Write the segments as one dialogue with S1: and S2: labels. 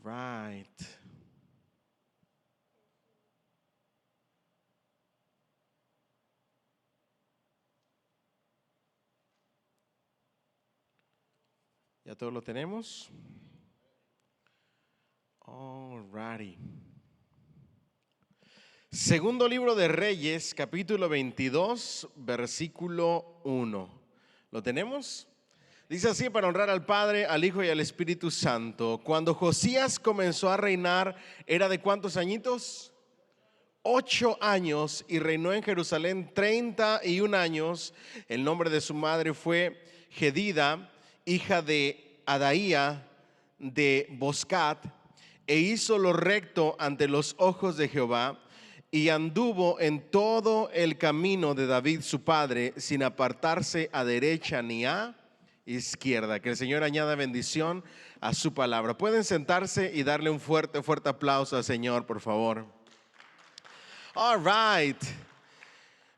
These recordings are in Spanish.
S1: right. ¿Ya todo lo tenemos? All righty. Segundo libro de Reyes, capítulo 22, versículo 1. ¿Lo tenemos? Dice así: para honrar al Padre, al Hijo y al Espíritu Santo. Cuando Josías comenzó a reinar, ¿era de cuántos añitos? 8 años, y reinó en Jerusalén 31 años. El nombre de su madre fue Jedida, hija de Adaía de Boscat, e hizo lo recto ante los ojos de Jehová, y anduvo en todo el camino de David su padre, sin apartarse a derecha ni a izquierda. Que el Señor añada bendición a su palabra. Pueden sentarse y darle un fuerte aplauso al Señor, por favor. All right.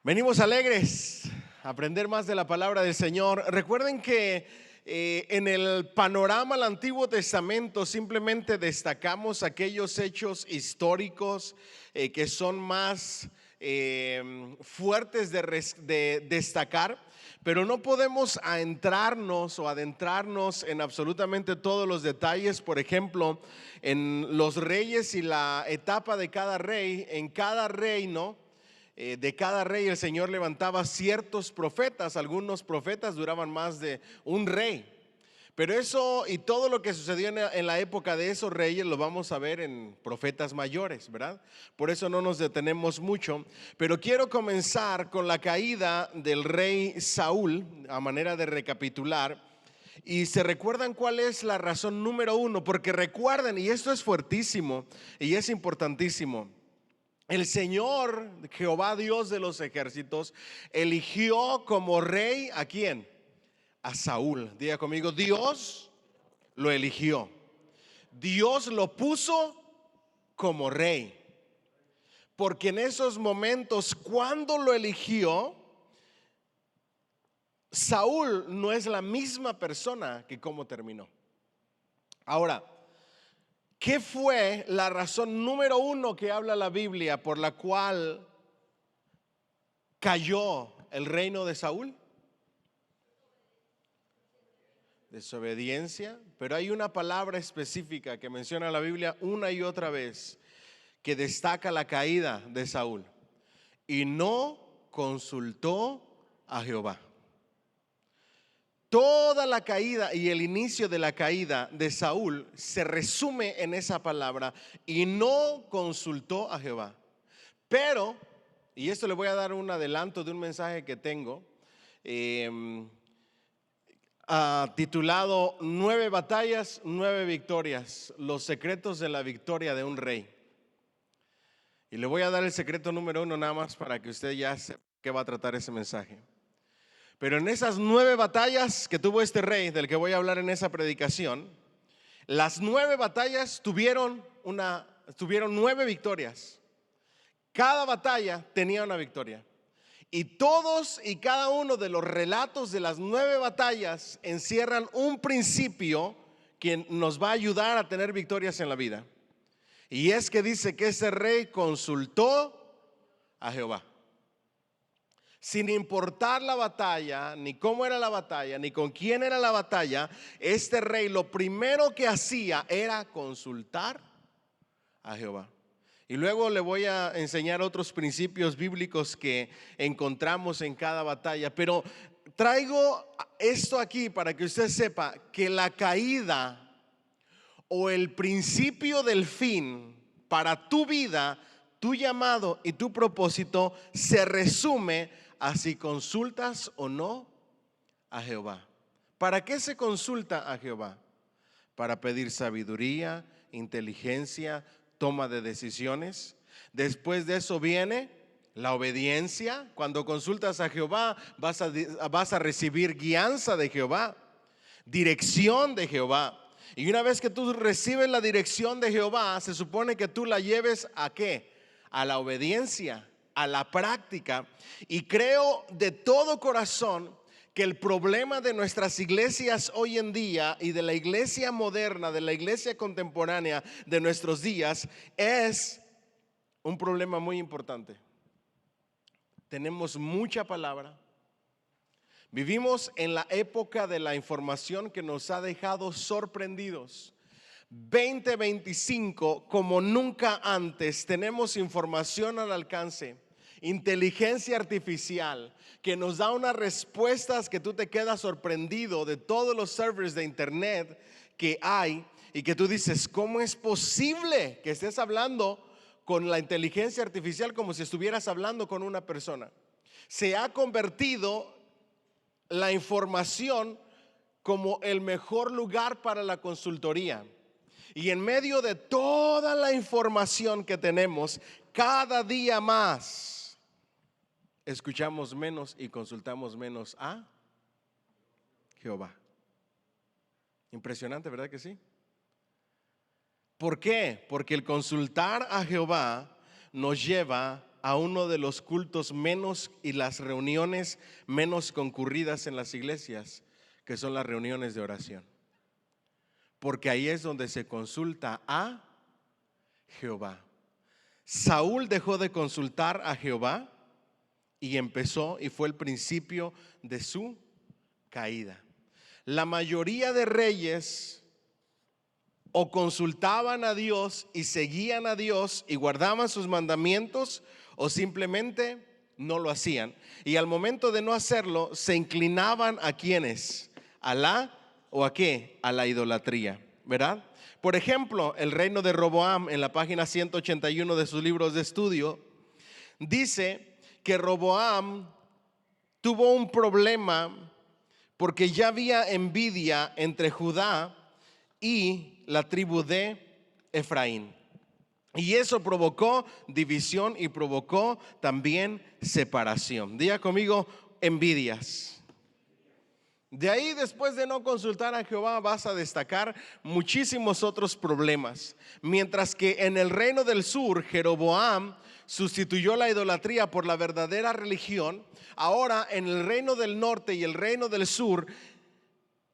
S1: Venimos alegres a aprender más de la palabra del Señor. Recuerden que en el panorama del Antiguo Testamento simplemente destacamos aquellos hechos históricos que son más fuertes de destacar, pero no podemos adentrarnos en absolutamente todos los detalles. Por ejemplo, en los reyes y la etapa de cada rey, en cada reino de cada rey el Señor levantaba ciertos profetas. Algunos profetas duraban más de un rey, pero eso y todo lo que sucedió en la época de esos reyes lo vamos a ver en profetas mayores, ¿verdad? Por eso no nos detenemos mucho, pero quiero comenzar con la caída del rey Saúl a manera de recapitular. Y se recuerdan cuál es la razón número uno, porque recuerden, y esto es fuertísimo y es importantísimo: el Señor, Jehová Dios de los ejércitos, eligió como rey ¿a quién? A Saúl. Diga conmigo: Dios lo eligió. Dios lo puso como rey. Porque en esos momentos, cuando lo eligió, Saúl no es la misma persona que como terminó. Ahora, ¿qué fue la razón número uno que habla la Biblia por la cual cayó el reino de Saúl? Desobediencia. Pero hay una palabra específica que menciona la Biblia una y otra vez que destaca la caída de Saúl: y no consultó a Jehová. Toda la caída y el inicio de la caída de Saúl se resume en esa palabra: y no consultó a Jehová. Pero, y esto le voy a dar un adelanto de un mensaje que tengo titulado 9 batallas, 9 victorias, los secretos de la victoria de un rey. Y le voy a dar el secreto número 1 nada más para que usted ya sepa qué va a tratar ese mensaje. Pero en esas 9 batallas que tuvo este rey, del que voy a hablar en esa predicación, las 9 batallas tuvieron 9 victorias. Cada batalla tenía una victoria. Y todos y cada uno de los relatos de las 9 batallas encierran un principio que nos va a ayudar a tener victorias en la vida. Y es que dice que ese rey consultó a Jehová. Sin importar la batalla, ni cómo era la batalla, ni con quién era la batalla, este rey lo primero que hacía era consultar a Jehová. Y luego le voy a enseñar otros principios bíblicos que encontramos en cada batalla. Pero traigo esto aquí para que usted sepa que la caída o el principio del fin para tu vida, tu llamado y tu propósito se resume a si consultas o no a Jehová. ¿Para qué se consulta a Jehová? Para pedir sabiduría, inteligencia, toma de decisiones. Después de eso viene la obediencia. Cuando consultas a Jehová vas a recibir guianza de Jehová, dirección de Jehová. Y una vez que tú recibes la dirección de Jehová, se supone que tú la lleves ¿a qué? A la obediencia, a la práctica. Y creo de todo corazón que el problema de nuestras iglesias hoy en día y de la iglesia moderna, de la iglesia contemporánea de nuestros días, es un problema muy importante. Tenemos mucha palabra. Vivimos en la época de la información que nos ha dejado sorprendidos. 2025, como nunca antes, tenemos información al alcance, inteligencia artificial, que nos da unas respuestas que tú te quedas sorprendido de todos los servers de internet que hay y que tú dices, ¿cómo es posible que estés hablando con la inteligencia artificial como si estuvieras hablando con una persona? Se ha convertido la información como el mejor lugar para la consultoría. Y en medio de toda la información que tenemos, cada día más escuchamos menos y consultamos menos a Jehová. Impresionante, ¿verdad que sí? ¿Por qué? Porque el consultar a Jehová nos lleva a uno de los cultos menos y las reuniones menos concurridas en las iglesias, que son las reuniones de oración. Porque ahí es donde se consulta a Jehová. Saúl dejó de consultar a Jehová y empezó, y fue el principio de su caída. La mayoría de reyes o consultaban a Dios y seguían a Dios y guardaban sus mandamientos, o simplemente no lo hacían. Y al momento de no hacerlo, se inclinaban a quienes, a la o a qué, a la idolatría, ¿verdad? Por ejemplo, el reino de Roboam, en la página 181 de sus libros de estudio, dice que Roboam tuvo un problema porque ya había envidia entre Judá y la tribu de Efraín. Y eso provocó división y provocó también separación. Diga conmigo, envidias. De ahí, después de no consultar a Jehová, vas a destacar muchísimos otros problemas. Mientras que en el reino del sur, Jeroboam sustituyó la idolatría por la verdadera religión, ahora en el reino del norte y el reino del sur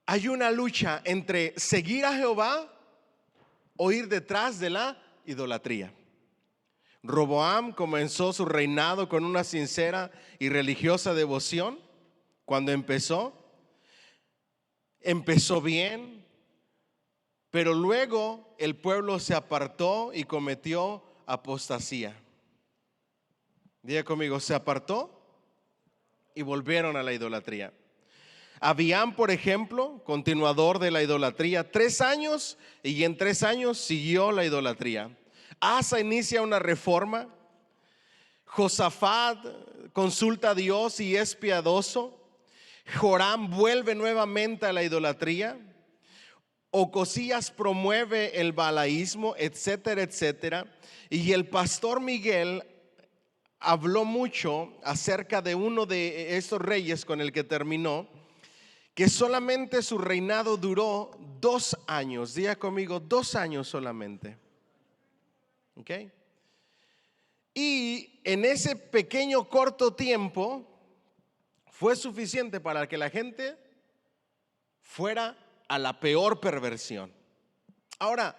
S1: hay una lucha entre seguir a Jehová o ir detrás de la idolatría. Roboam comenzó su reinado con una sincera y religiosa devoción. Cuando empezó bien, pero luego el pueblo se apartó y cometió apostasía. Diga conmigo, se apartó y volvieron a la idolatría. Abiam, por ejemplo, continuador de la idolatría, 3 años, y en 3 años siguió la idolatría. Asa inicia una reforma. Josafat consulta a Dios y es piadoso. Joram vuelve nuevamente a la idolatría. Ocosías promueve el baalaísmo, etcétera, etcétera. Y el pastor Miguel habló mucho acerca de uno de estos reyes con el que terminó, que solamente su reinado duró 2 años. Diga conmigo, 2 años solamente. ¿Ok? Y en ese pequeño corto tiempo fue suficiente para que la gente fuera a la peor perversión. Ahora,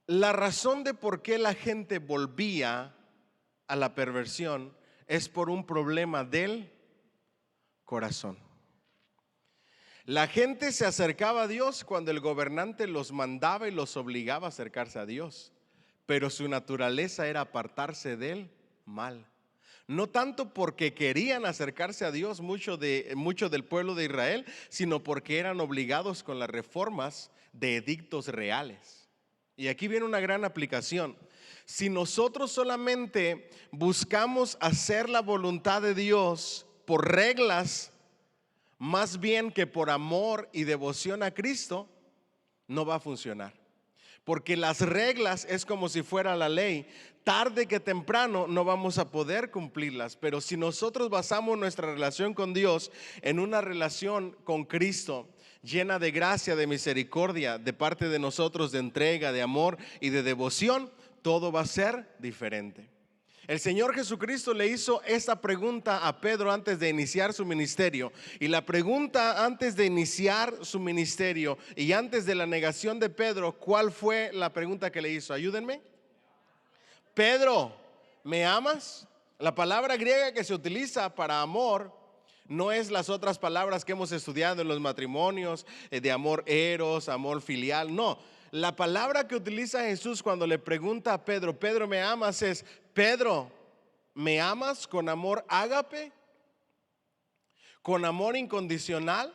S1: la razón de por qué la gente volvía a la perversión es por un problema del corazón. La gente se acercaba a Dios cuando el gobernante los mandaba y los obligaba a acercarse a Dios, pero su naturaleza era apartarse del mal. No tanto porque querían acercarse a Dios mucho del pueblo de Israel, sino porque eran obligados con las reformas de edictos reales. Y aquí viene una gran aplicación. Si nosotros solamente buscamos hacer la voluntad de Dios por reglas, más bien que por amor y devoción a Cristo, no va a funcionar. Porque las reglas es como si fuera la ley. Tarde que temprano no vamos a poder cumplirlas. Pero si nosotros basamos nuestra relación con Dios en una relación con Cristo, llena de gracia, de misericordia, de parte de nosotros, de entrega, de amor y de devoción, todo va a ser diferente. El Señor Jesucristo le hizo esta pregunta a Pedro antes de iniciar su ministerio. Y la pregunta antes de iniciar su ministerio y antes de la negación de Pedro, ¿cuál fue la pregunta que le hizo? Ayúdenme. Pedro, ¿me amas? La palabra griega que se utiliza para amor no es las otras palabras que hemos estudiado en los matrimonios, de amor eros, amor filial. No, la palabra que utiliza Jesús cuando le pregunta a Pedro, Pedro, ¿me amas? Es, Pedro, ¿me amas con amor ágape? ¿Con amor incondicional?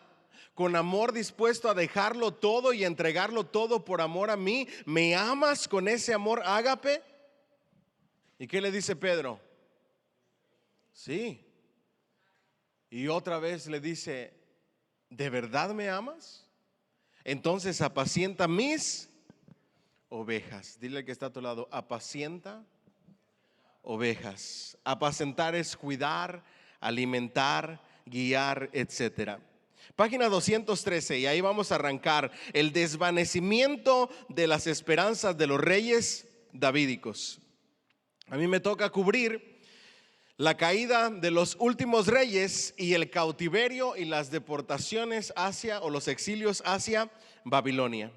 S1: ¿Con amor dispuesto a dejarlo todo y entregarlo todo por amor a mí? ¿Me amas con ese amor ágape? ¿Y qué le dice Pedro? Sí. Y otra vez le dice, ¿de verdad me amas? Entonces apacienta mis ovejas. Dile al que está a tu lado, apacienta ovejas. Apacentar es cuidar, alimentar, guiar, etcétera. Página 213, y ahí vamos a arrancar el desvanecimiento de las esperanzas de los reyes davídicos. A mí me toca cubrir la caída de los últimos reyes y el cautiverio y las deportaciones hacia, o los exilios hacia Babilonia,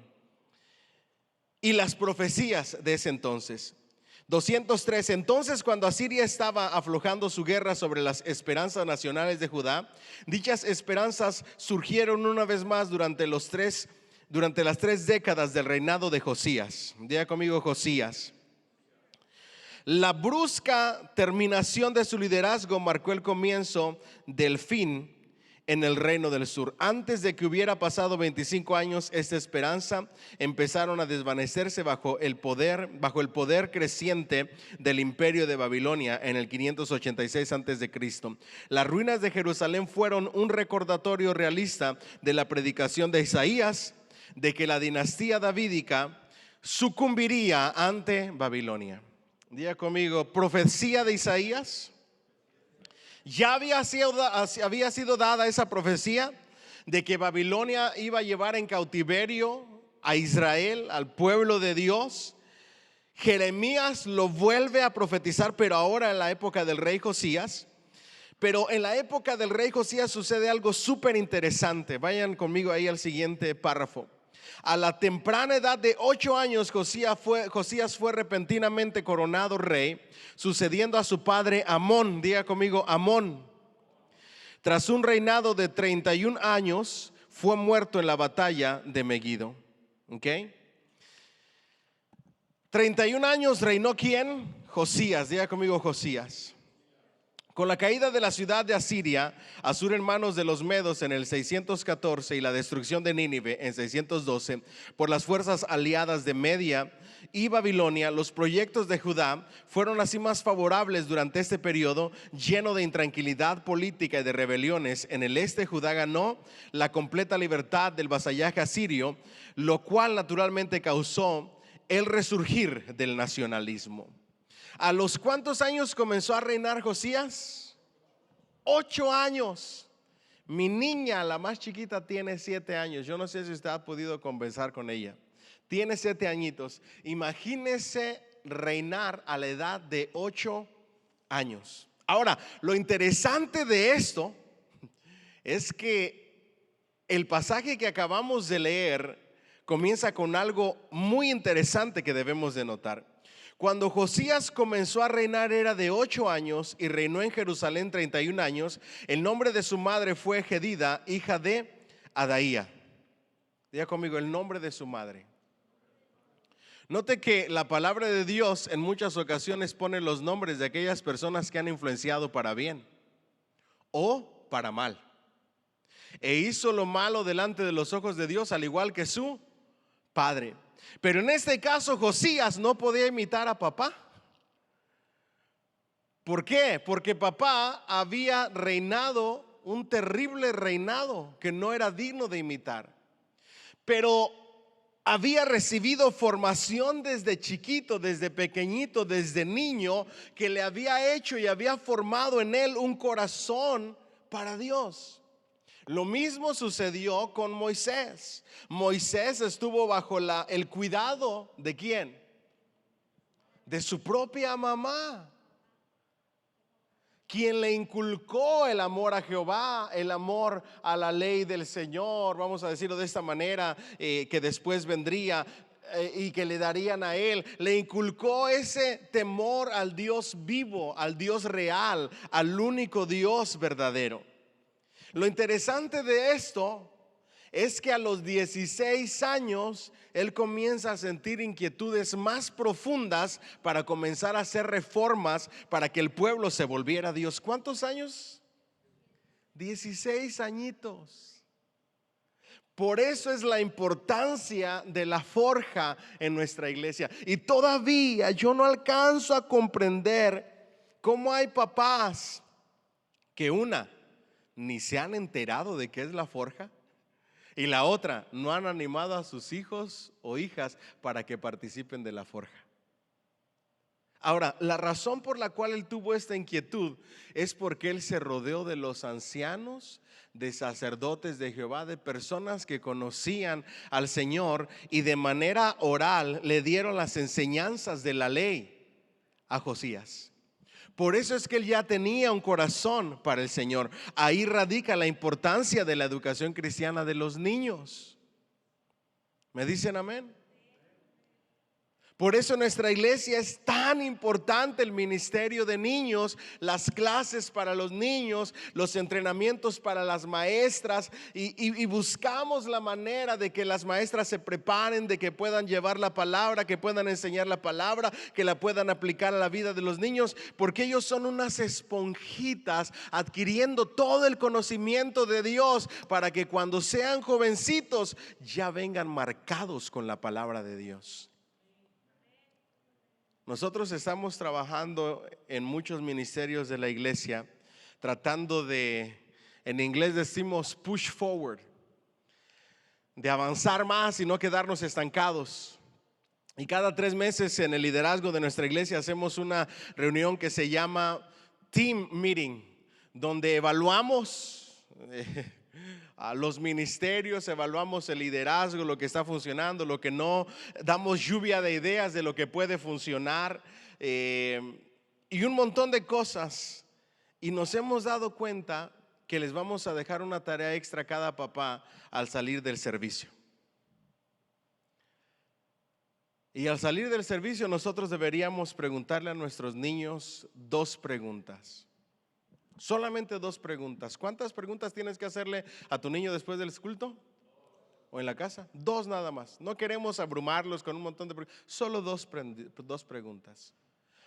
S1: y las profecías de ese entonces. 203. Entonces, cuando Asiria estaba aflojando su guerra sobre las esperanzas nacionales de Judá, dichas esperanzas surgieron una vez más durante las 3 décadas del reinado de Josías. Diga conmigo, Josías. La brusca terminación de su liderazgo marcó el comienzo del fin en el reino del sur. Antes de que hubiera pasado 25 años, esta esperanza empezaron a desvanecerse bajo el poder creciente del imperio de Babilonia en el 586 antes de Cristo. Las ruinas de Jerusalén fueron un recordatorio realista de la predicación de Isaías de que la dinastía davídica sucumbiría ante Babilonia. Diga conmigo, profecía de Isaías. Ya había sido dada esa profecía de que Babilonia iba a llevar en cautiverio a Israel, al pueblo de Dios. Jeremías lo vuelve a profetizar, pero ahora en la época del rey Josías. Pero en la época del rey Josías sucede algo súper interesante. Vayan conmigo ahí al siguiente párrafo. A la temprana edad de 8 años, Josías fue repentinamente coronado rey, sucediendo a su padre Amón. Diga conmigo, Amón. Tras un reinado de 31 años, fue muerto en la batalla de Megido. ¿Ok? 31 años reinó ¿quién? Josías. Diga conmigo, Josías. Con la caída de la ciudad de Asiria, Asur en manos de los medos en el 614 y la destrucción de Nínive en 612 por las fuerzas aliadas de Media y Babilonia, los proyectos de Judá fueron así más favorables durante este periodo lleno de intranquilidad política y de rebeliones. En el este, Judá ganó la completa libertad del vasallaje asirio, lo cual naturalmente causó el resurgir del nacionalismo. ¿A los cuántos años comenzó a reinar Josías? 8 años. Mi niña, la más chiquita, tiene 7 años. Yo no sé si usted ha podido conversar con ella. Tiene 7 añitos. Imagínese reinar a la edad de 8 años. Ahora, lo interesante de esto es que el pasaje que acabamos de leer comienza con algo muy interesante que debemos de notar. Cuando Josías comenzó a reinar era de 8 años y reinó en Jerusalén 31 años. El nombre de su madre fue Jedida, hija de Adaía. Diga conmigo, el nombre de su madre. Note que la palabra de Dios en muchas ocasiones pone los nombres de aquellas personas que han influenciado para bien o para mal. E hizo lo malo delante de los ojos de Dios, al igual que su padre. Pero en este caso Josías no podía imitar a papá. ¿Por qué? Porque papá había reinado un terrible reinado que no era digno de imitar. Pero había recibido formación desde chiquito, desde pequeñito, desde niño, que le había hecho y había formado en él un corazón para Dios. Lo mismo sucedió con Moisés. Moisés estuvo bajo el cuidado ¿de quién? De su propia mamá. quien le inculcó el amor a Jehová, el amor a la ley del Señor, vamos a decirlo de esta manera, que después vendría y que le darían a él, le inculcó ese temor al Dios vivo, al Dios real, al único Dios verdadero. Lo interesante de esto es que a los 16 años él comienza a sentir inquietudes más profundas para comenzar a hacer reformas para que el pueblo se volviera a Dios. ¿Cuántos años? 16 añitos. Por eso es la importancia de la forja en nuestra iglesia. Y todavía yo no alcanzo a comprender cómo hay papás que ni se han enterado de qué es la forja, y la otra, no han animado a sus hijos o hijas para que participen de la forja. Ahora, la razón por la cual él tuvo esta inquietud es porque él se rodeó de los ancianos, de sacerdotes de Jehová, de personas que conocían al Señor y de manera oral le dieron las enseñanzas de la ley a Josías. Por eso es que él ya tenía un corazón para el Señor. Ahí radica la importancia de la educación cristiana de los niños. ¿Me dicen amén? Por eso en nuestra iglesia es tan importante el ministerio de niños, las clases para los niños, los entrenamientos para las maestras, y buscamos la manera de que las maestras se preparen, de que puedan llevar la palabra, que puedan enseñar la palabra, que la puedan aplicar a la vida de los niños, porque ellos son unas esponjitas adquiriendo todo el conocimiento de Dios para que cuando sean jovencitos ya vengan marcados con la palabra de Dios. Nosotros estamos trabajando en muchos ministerios de la iglesia, tratando de, en inglés decimos push forward, de avanzar más y no quedarnos estancados. Y cada 3 meses en el liderazgo de nuestra iglesia hacemos una reunión que se llama Team Meeting, donde evaluamos a los ministerios, evaluamos el liderazgo, lo que está funcionando, lo que no, damos lluvia de ideas de lo que puede funcionar, y un montón de cosas. Y nos hemos dado cuenta que les vamos a dejar una tarea extra a cada papá al salir del servicio. Y al salir del servicio nosotros deberíamos preguntarle a nuestros niños 2 preguntas. Solamente 2 preguntas. ¿Cuántas preguntas tienes que hacerle a tu niño después del culto? ¿O en la casa? 2 nada más. No queremos abrumarlos con un montón de preguntas. Solo 2 preguntas.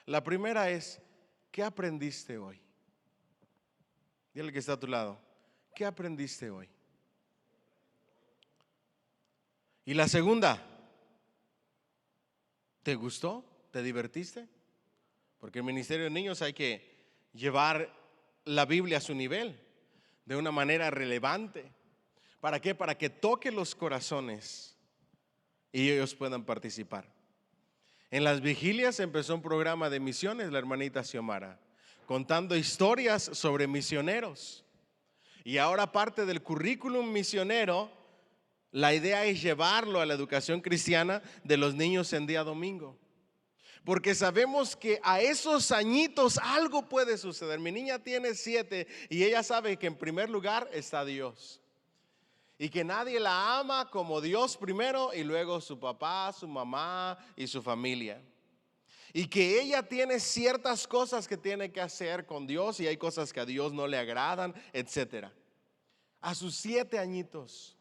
S1: La primera es: ¿qué aprendiste hoy? Dile que está a tu lado: ¿qué aprendiste hoy? Y la segunda: ¿te gustó? ¿Te divertiste? Porque en el ministerio de niños hay que llevar la Biblia a su nivel de una manera relevante. ¿Para qué? Para que toque los corazones y ellos puedan participar. En las vigilias empezó un programa de misiones la hermanita Xiomara, contando historias sobre misioneros. Y ahora parte del currículum misionero, la idea es llevarlo a la educación cristiana de los niños en día domingo. Porque sabemos que a esos añitos algo puede suceder. Mi niña tiene 7 y ella sabe que en primer lugar está Dios. Y que nadie la ama como Dios primero y luego su papá, su mamá y su familia. Y que ella tiene ciertas cosas que tiene que hacer con Dios y hay cosas que a Dios no le agradan, etcétera. A sus 7 añitos,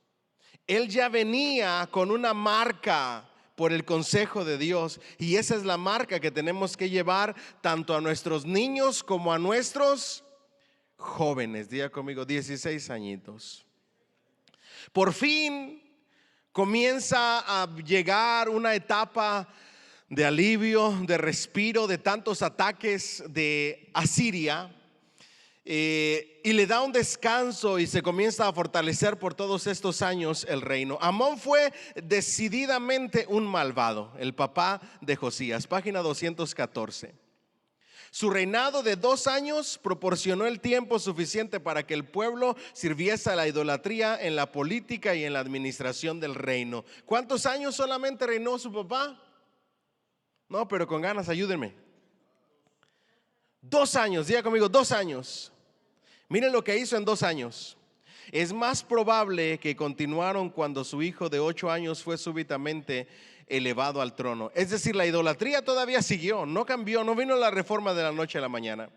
S1: él ya venía con una marca por el consejo de Dios, y esa es la marca que tenemos que llevar tanto a nuestros niños como a nuestros jóvenes. Diga conmigo: 16 añitos. Por fin comienza a llegar una etapa de alivio, de respiro de tantos ataques de Asiria. Y le da un descanso y se comienza a fortalecer por todos estos años el reino. Amón fue decididamente un malvado, el papá de Josías. Página 214. Su reinado de 2 años proporcionó el tiempo suficiente para que el pueblo sirviese a la idolatría en la política y en la administración del reino. ¿Cuántos años solamente reinó su papá? No, pero con ganas, ayúdenme. 2 años, diga conmigo, 2 años. Miren lo que hizo en 2 años. Es más probable que continuaron cuando su hijo de 8 años fue súbitamente elevado al trono. Es decir, la idolatría todavía siguió, no cambió, no vino la reforma de la noche a la mañana.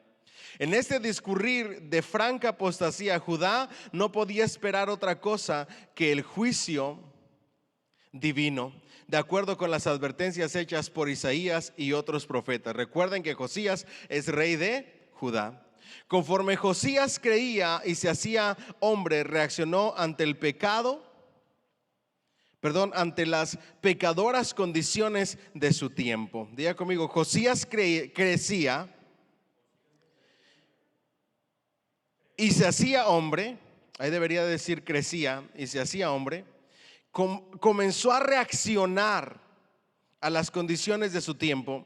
S1: En este discurrir de franca apostasía, Judá no podía esperar otra cosa que el juicio divino, de acuerdo con las advertencias hechas por Isaías y otros profetas. Recuerden que Josías es rey de Judá. Conforme Josías creía y se hacía hombre, reaccionó ante el pecado, ante las pecadoras condiciones de su tiempo. Diga conmigo, Josías crecía y se hacía hombre. Ahí debería decir crecía y se hacía hombre. Comenzó a reaccionar a las condiciones de su tiempo,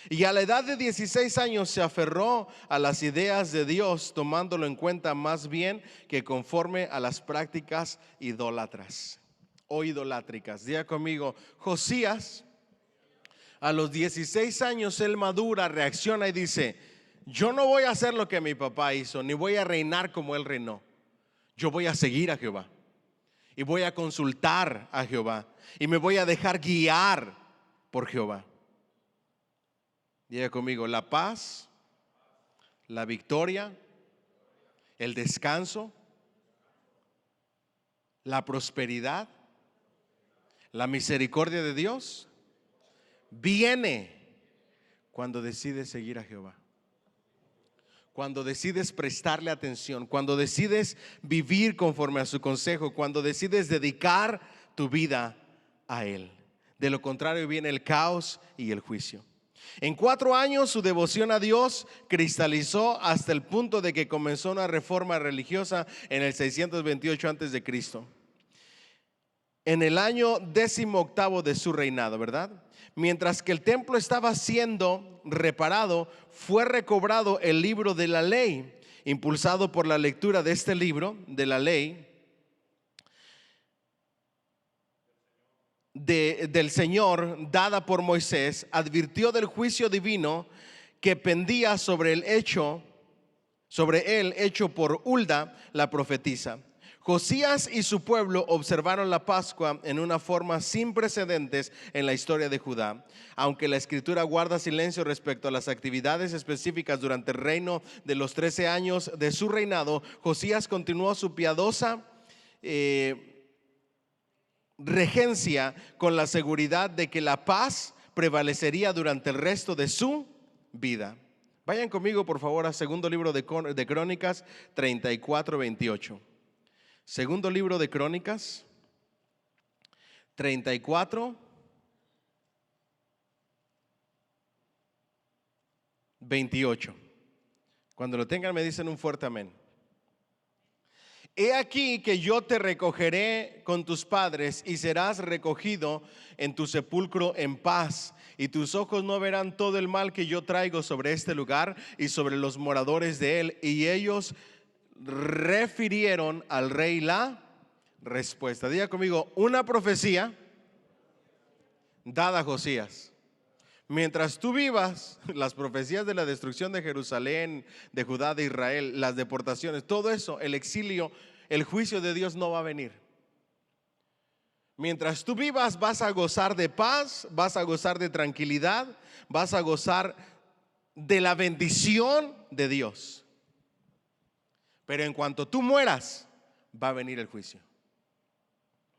S1: y a la edad de 16 años se aferró a las ideas de Dios, tomándolo en cuenta más bien que conforme a las prácticas idólatras o idolátricas. Diga conmigo, Josías, a los 16 años él madura, reacciona y dice: yo no voy a hacer lo que mi papá hizo, ni voy a reinar como él reinó. Yo voy a seguir a Jehová y voy a consultar a Jehová y me voy a dejar guiar por Jehová. Diga conmigo, la paz, la victoria, el descanso, la prosperidad, la misericordia de Dios viene cuando decides seguir a Jehová, cuando decides prestarle atención, cuando decides vivir conforme a su consejo, cuando decides dedicar tu vida a Él. De lo contrario viene el caos y el juicio. En 4 años su devoción a Dios cristalizó hasta el punto de que comenzó una reforma religiosa en el 628 antes de Cristo. En el año 18º de su reinado, ¿verdad? Mientras que el templo estaba siendo reparado, fue recobrado el libro de la ley. Impulsado por la lectura de este libro de la ley del Señor, dada por Moisés, advirtió del juicio divino que pendía sobre él hecho por Hulda, la profetisa. Josías y su pueblo observaron la Pascua en una forma sin precedentes en la historia de Judá. Aunque la Escritura guarda silencio respecto a las actividades específicas durante el reino de los 13 años de su reinado, Josías continuó su piadosa regencia con la seguridad de que la paz prevalecería durante el resto de su vida. Vayan conmigo por favor a segundo libro de Crónicas 34:28. Segundo libro de Crónicas 34:28. Cuando lo tengan me dicen un fuerte amén. He aquí que yo te recogeré con tus padres y serás recogido en tu sepulcro en paz, y tus ojos no verán todo el mal que yo traigo sobre este lugar y sobre los moradores de él. Y ellos refirieron al rey la respuesta. Diga conmigo, una profecía dada a Josías. Mientras tú vivas, las profecías de la destrucción de Jerusalén, de Judá, de Israel, las deportaciones, todo eso, el exilio, el juicio de Dios no va a venir. Mientras tú vivas, vas a gozar de paz, vas a gozar de tranquilidad, vas a gozar de la bendición de Dios. Pero en cuanto tú mueras, va a venir el juicio.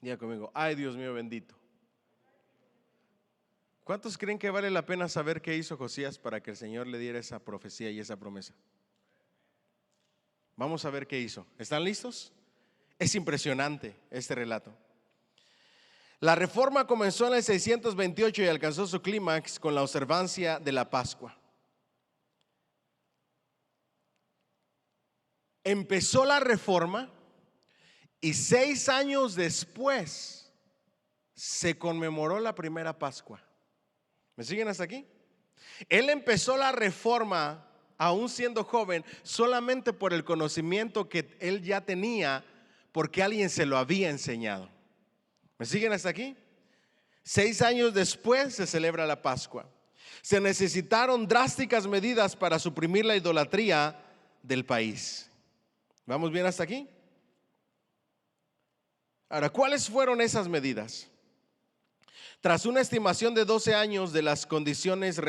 S1: Diga conmigo, ay Dios mío bendito. ¿Cuántos creen que vale la pena saber qué hizo Josías para que el Señor le diera esa profecía y esa promesa? Vamos a ver qué hizo. ¿Están listos? Es impresionante este relato. La reforma comenzó en el 628 y alcanzó su clímax con la observancia de la Pascua. Empezó la reforma y 6 años después se conmemoró la primera Pascua. ¿Me siguen hasta aquí? Él empezó la reforma aún siendo joven solamente por el conocimiento que él ya tenía porque alguien se lo había enseñado. ¿Me siguen hasta aquí? 6 años después se celebra la Pascua. Se necesitaron drásticas medidas para suprimir la idolatría del país. ¿Vamos bien hasta aquí? Ahora, ¿cuáles fueron esas medidas? Tras una estimación de 12 años de las condiciones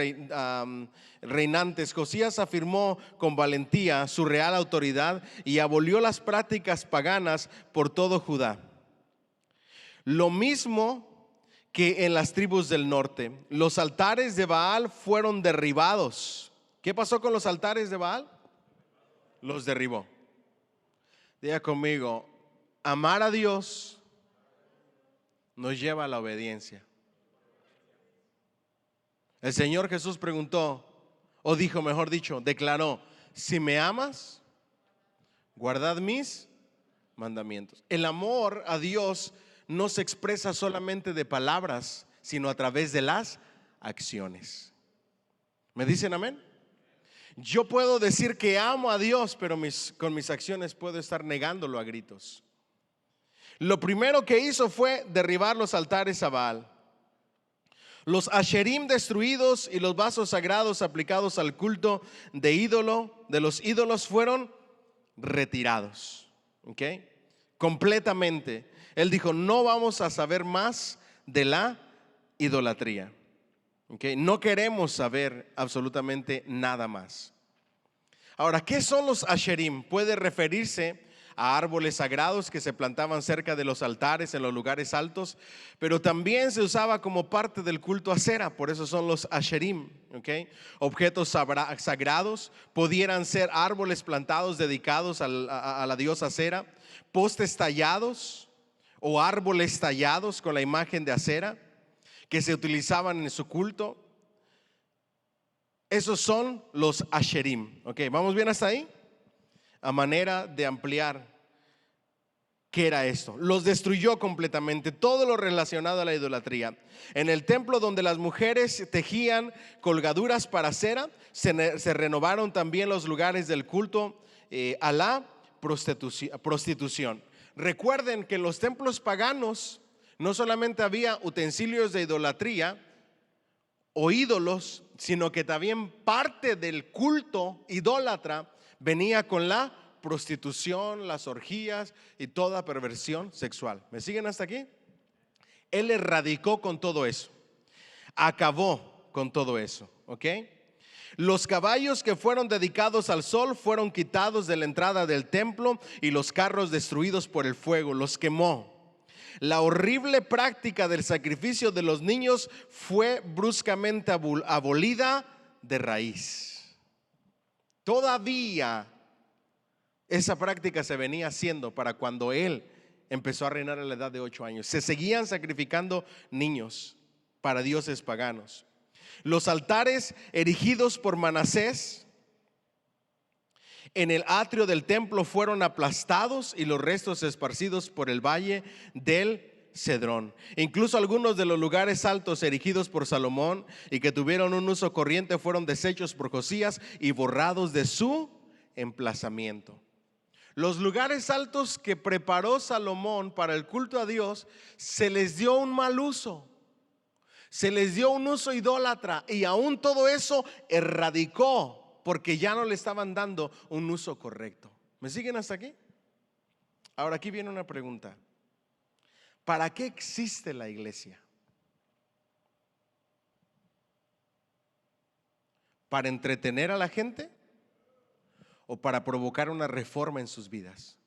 S1: reinantes, Josías afirmó con valentía su real autoridad y abolió las prácticas paganas por todo Judá. Lo mismo que en las tribus del norte, los altares de Baal fueron derribados. ¿Qué pasó con los altares de Baal? Los derribó. Diga conmigo, amar a Dios nos lleva a la obediencia. El Señor Jesús preguntó, o dijo, mejor dicho, declaró: si me amas, guardad mis mandamientos. El amor a Dios no se expresa solamente de palabras, sino a través de las acciones. ¿Me dicen amén? Yo puedo decir que amo a Dios, pero con mis acciones puedo estar negándolo a gritos. Lo primero que hizo fue derribar los altares a Baal. Los asherim destruidos y los vasos sagrados aplicados al culto de los ídolos fueron retirados. ¿Ok? Completamente. Él dijo, no vamos a saber más de la idolatría. ¿Ok? No queremos saber absolutamente nada más. Ahora, ¿qué son los asherim? Puede referirse a árboles sagrados que se plantaban cerca de los altares en los lugares altos, pero también se usaba como parte del culto a Acera, por eso son los asherim. ¿Okay? Objetos sagrados pudieran ser árboles plantados dedicados a la diosa Acera, postes tallados o árboles tallados con la imagen de Acera que se utilizaban en su culto. Esos son los asherim. ¿Okay? ¿Vamos bien hasta ahí? A manera de ampliar qué era esto. Los destruyó completamente, todo lo relacionado a la idolatría. En el templo donde las mujeres tejían colgaduras para cera, se renovaron también los lugares del culto a la prostitución. Recuerden que en los templos paganos no solamente había utensilios de idolatría o ídolos, sino que también parte del culto idólatra venía con la prostitución, las orgías y toda perversión sexual. ¿Me siguen hasta aquí? Él erradicó con todo eso, acabó con todo eso. ¿Ok? Los caballos que fueron dedicados al sol fueron quitados de la entrada del templo y los carros destruidos por el fuego, los quemó. La horrible práctica del sacrificio de los niños fue bruscamente abolida de raíz. Todavía esa práctica se venía haciendo para cuando él empezó a reinar a la edad de 8 años. Se seguían sacrificando niños para dioses paganos. Los altares erigidos por Manasés en el atrio del templo fueron aplastados y los restos esparcidos por el valle del Cedrón. Incluso algunos de los lugares altos erigidos por Salomón y que tuvieron un uso corriente fueron deshechos por Josías y borrados de su emplazamiento. Los lugares altos que preparó Salomón para el culto a Dios, se les dio un mal uso, se les dio un uso idólatra, y aún todo eso erradicó porque ya no le estaban dando un uso correcto. ¿Me siguen hasta aquí? Ahora aquí viene una pregunta. ¿Para qué existe la iglesia? ¿Para entretener a la gente o para provocar una reforma en sus vidas?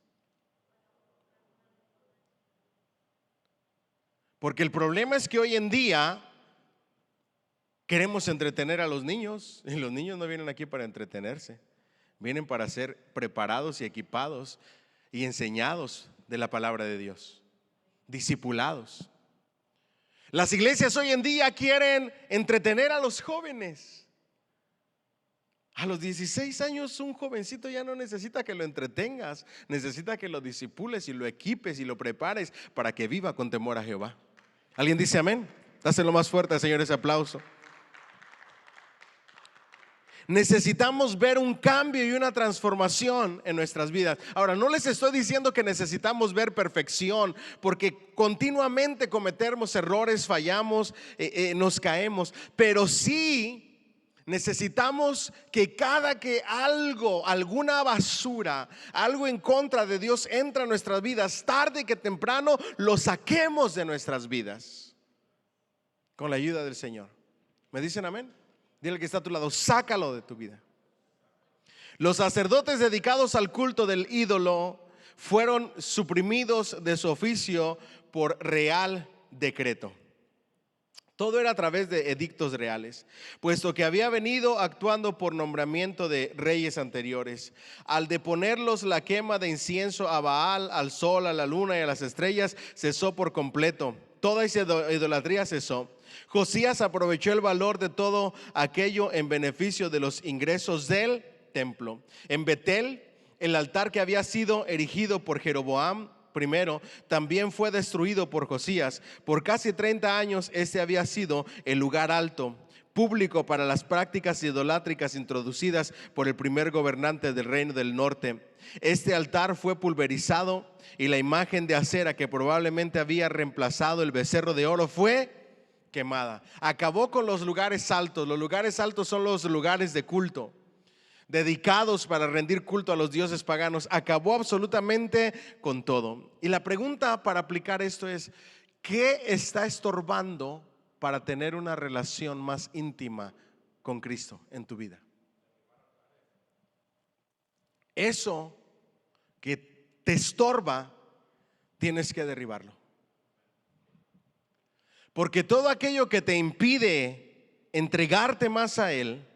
S1: Porque el problema es que hoy en día queremos entretener a los niños, y los niños no vienen aquí para entretenerse, vienen para ser preparados y equipados y enseñados de la palabra de Dios, discipulados. Las iglesias hoy en día quieren entretener a los jóvenes. A los 16 años un jovencito ya no necesita que lo entretengas, necesita que lo disipules y lo equipes y lo prepares para que viva con temor a Jehová. ¿Alguien dice amén? Dáselo más fuerte, Señor, ese aplauso. Necesitamos ver un cambio y una transformación en nuestras vidas. Ahora, no les estoy diciendo que necesitamos ver perfección, porque continuamente cometemos errores, fallamos, nos caemos, pero sí necesitamos que cada que algo, alguna basura, algo en contra de Dios entra a nuestras vidas, tarde que temprano lo saquemos de nuestras vidas con la ayuda del Señor. ¿Me dicen amén? Dile al que está a tu lado, sácalo de tu vida. Los sacerdotes dedicados al culto del ídolo fueron suprimidos de su oficio por real decreto. Todo era a través de edictos reales, puesto que había venido actuando por nombramiento de reyes anteriores. Al deponerlos, la quema de incienso a Baal, al sol, a la luna y a las estrellas cesó por completo. Toda esa idolatría cesó. Josías aprovechó el valor de todo aquello en beneficio de los ingresos del templo. En Betel, el altar que había sido erigido por Jeroboam primero también fue destruido por Josías. Por casi 30 años este había sido el lugar alto público para las prácticas idolátricas introducidas por el primer gobernante del reino del norte. Este altar fue pulverizado y la imagen de acera que probablemente había reemplazado el becerro de oro fue quemada. Acabó con los lugares altos. Los lugares altos son los lugares de culto, dedicados para rendir culto a los dioses paganos. Acabó absolutamente con todo. Y la pregunta para aplicar esto es: ¿qué está estorbando para tener una relación más íntima con Cristo en tu vida? Eso que te estorba, tienes que derribarlo. Porque todo aquello que te impide entregarte más a Él,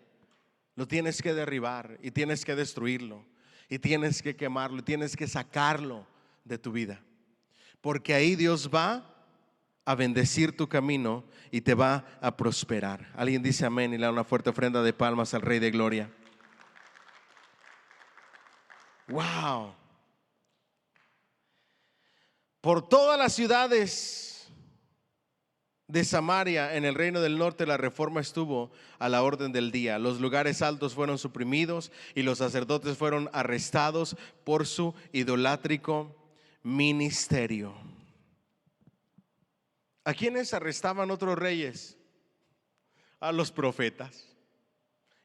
S1: lo tienes que derribar y tienes que destruirlo y tienes que quemarlo y tienes que sacarlo de tu vida. Porque ahí Dios va a bendecir tu camino y te va a prosperar. Alguien dice amén y le da una fuerte ofrenda de palmas al Rey de Gloria. Wow. Por todas las ciudades de Samaria en el reino del norte la reforma estuvo a la orden del día. Los lugares altos fueron suprimidos y los sacerdotes fueron arrestados por su idolátrico ministerio. ¿A quiénes arrestaban otros reyes? A los profetas.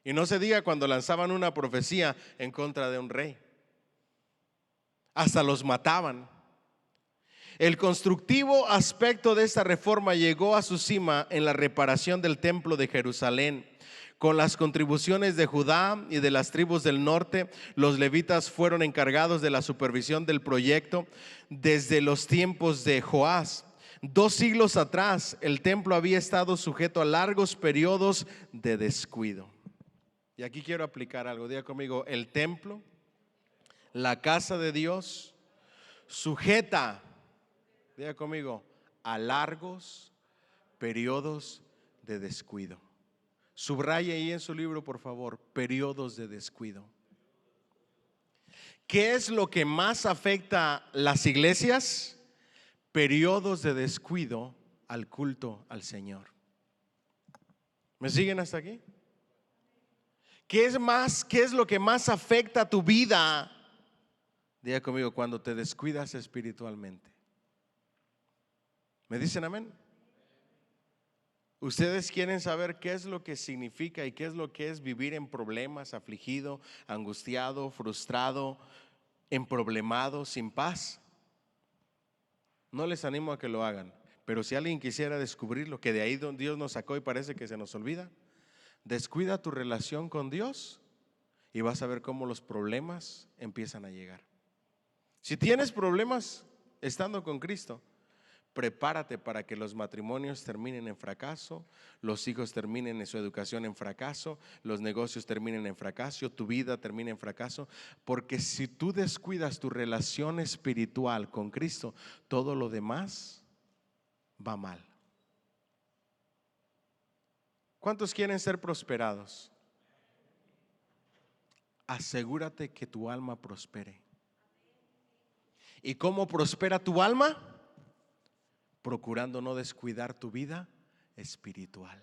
S1: Y no se diga cuando lanzaban una profecía en contra de un rey. Hasta los mataban. El constructivo aspecto de esta reforma llegó a su cima en la reparación del templo de Jerusalén. Con las contribuciones de Judá y de las tribus del norte, los levitas fueron encargados de la supervisión del proyecto desde los tiempos de Joás. 2 siglos atrás, el templo había estado sujeto a largos periodos de descuido. Y aquí quiero aplicar algo. Diga conmigo: el templo, la casa de Dios, sujeta, diga conmigo, a largos periodos de descuido. Subraye ahí en su libro, por favor, periodos de descuido. ¿Qué es lo que más afecta las iglesias? Periodos de descuido al culto al Señor. ¿Me siguen hasta aquí? ¿Qué es lo que más afecta a tu vida? Diga conmigo: cuando te descuidas espiritualmente. ¿Me dicen amén? Ustedes quieren saber qué es lo que significa y qué es lo que es vivir en problemas, afligido, angustiado, frustrado, emproblemado, sin paz. No les animo a que lo hagan, pero si alguien quisiera descubrirlo, que de ahí donde Dios nos sacó y parece que se nos olvida, descuida tu relación con Dios y vas a ver cómo los problemas empiezan a llegar. Si tienes problemas estando con Cristo, prepárate para que los matrimonios terminen en fracaso, los hijos terminen en su educación en fracaso, los negocios terminen en fracaso, tu vida termine en fracaso. Porque si tú descuidas tu relación espiritual con Cristo, todo lo demás va mal. ¿Cuántos quieren ser prosperados? Asegúrate que tu alma prospere. ¿Y cómo prospera tu alma? Procurando no descuidar tu vida espiritual.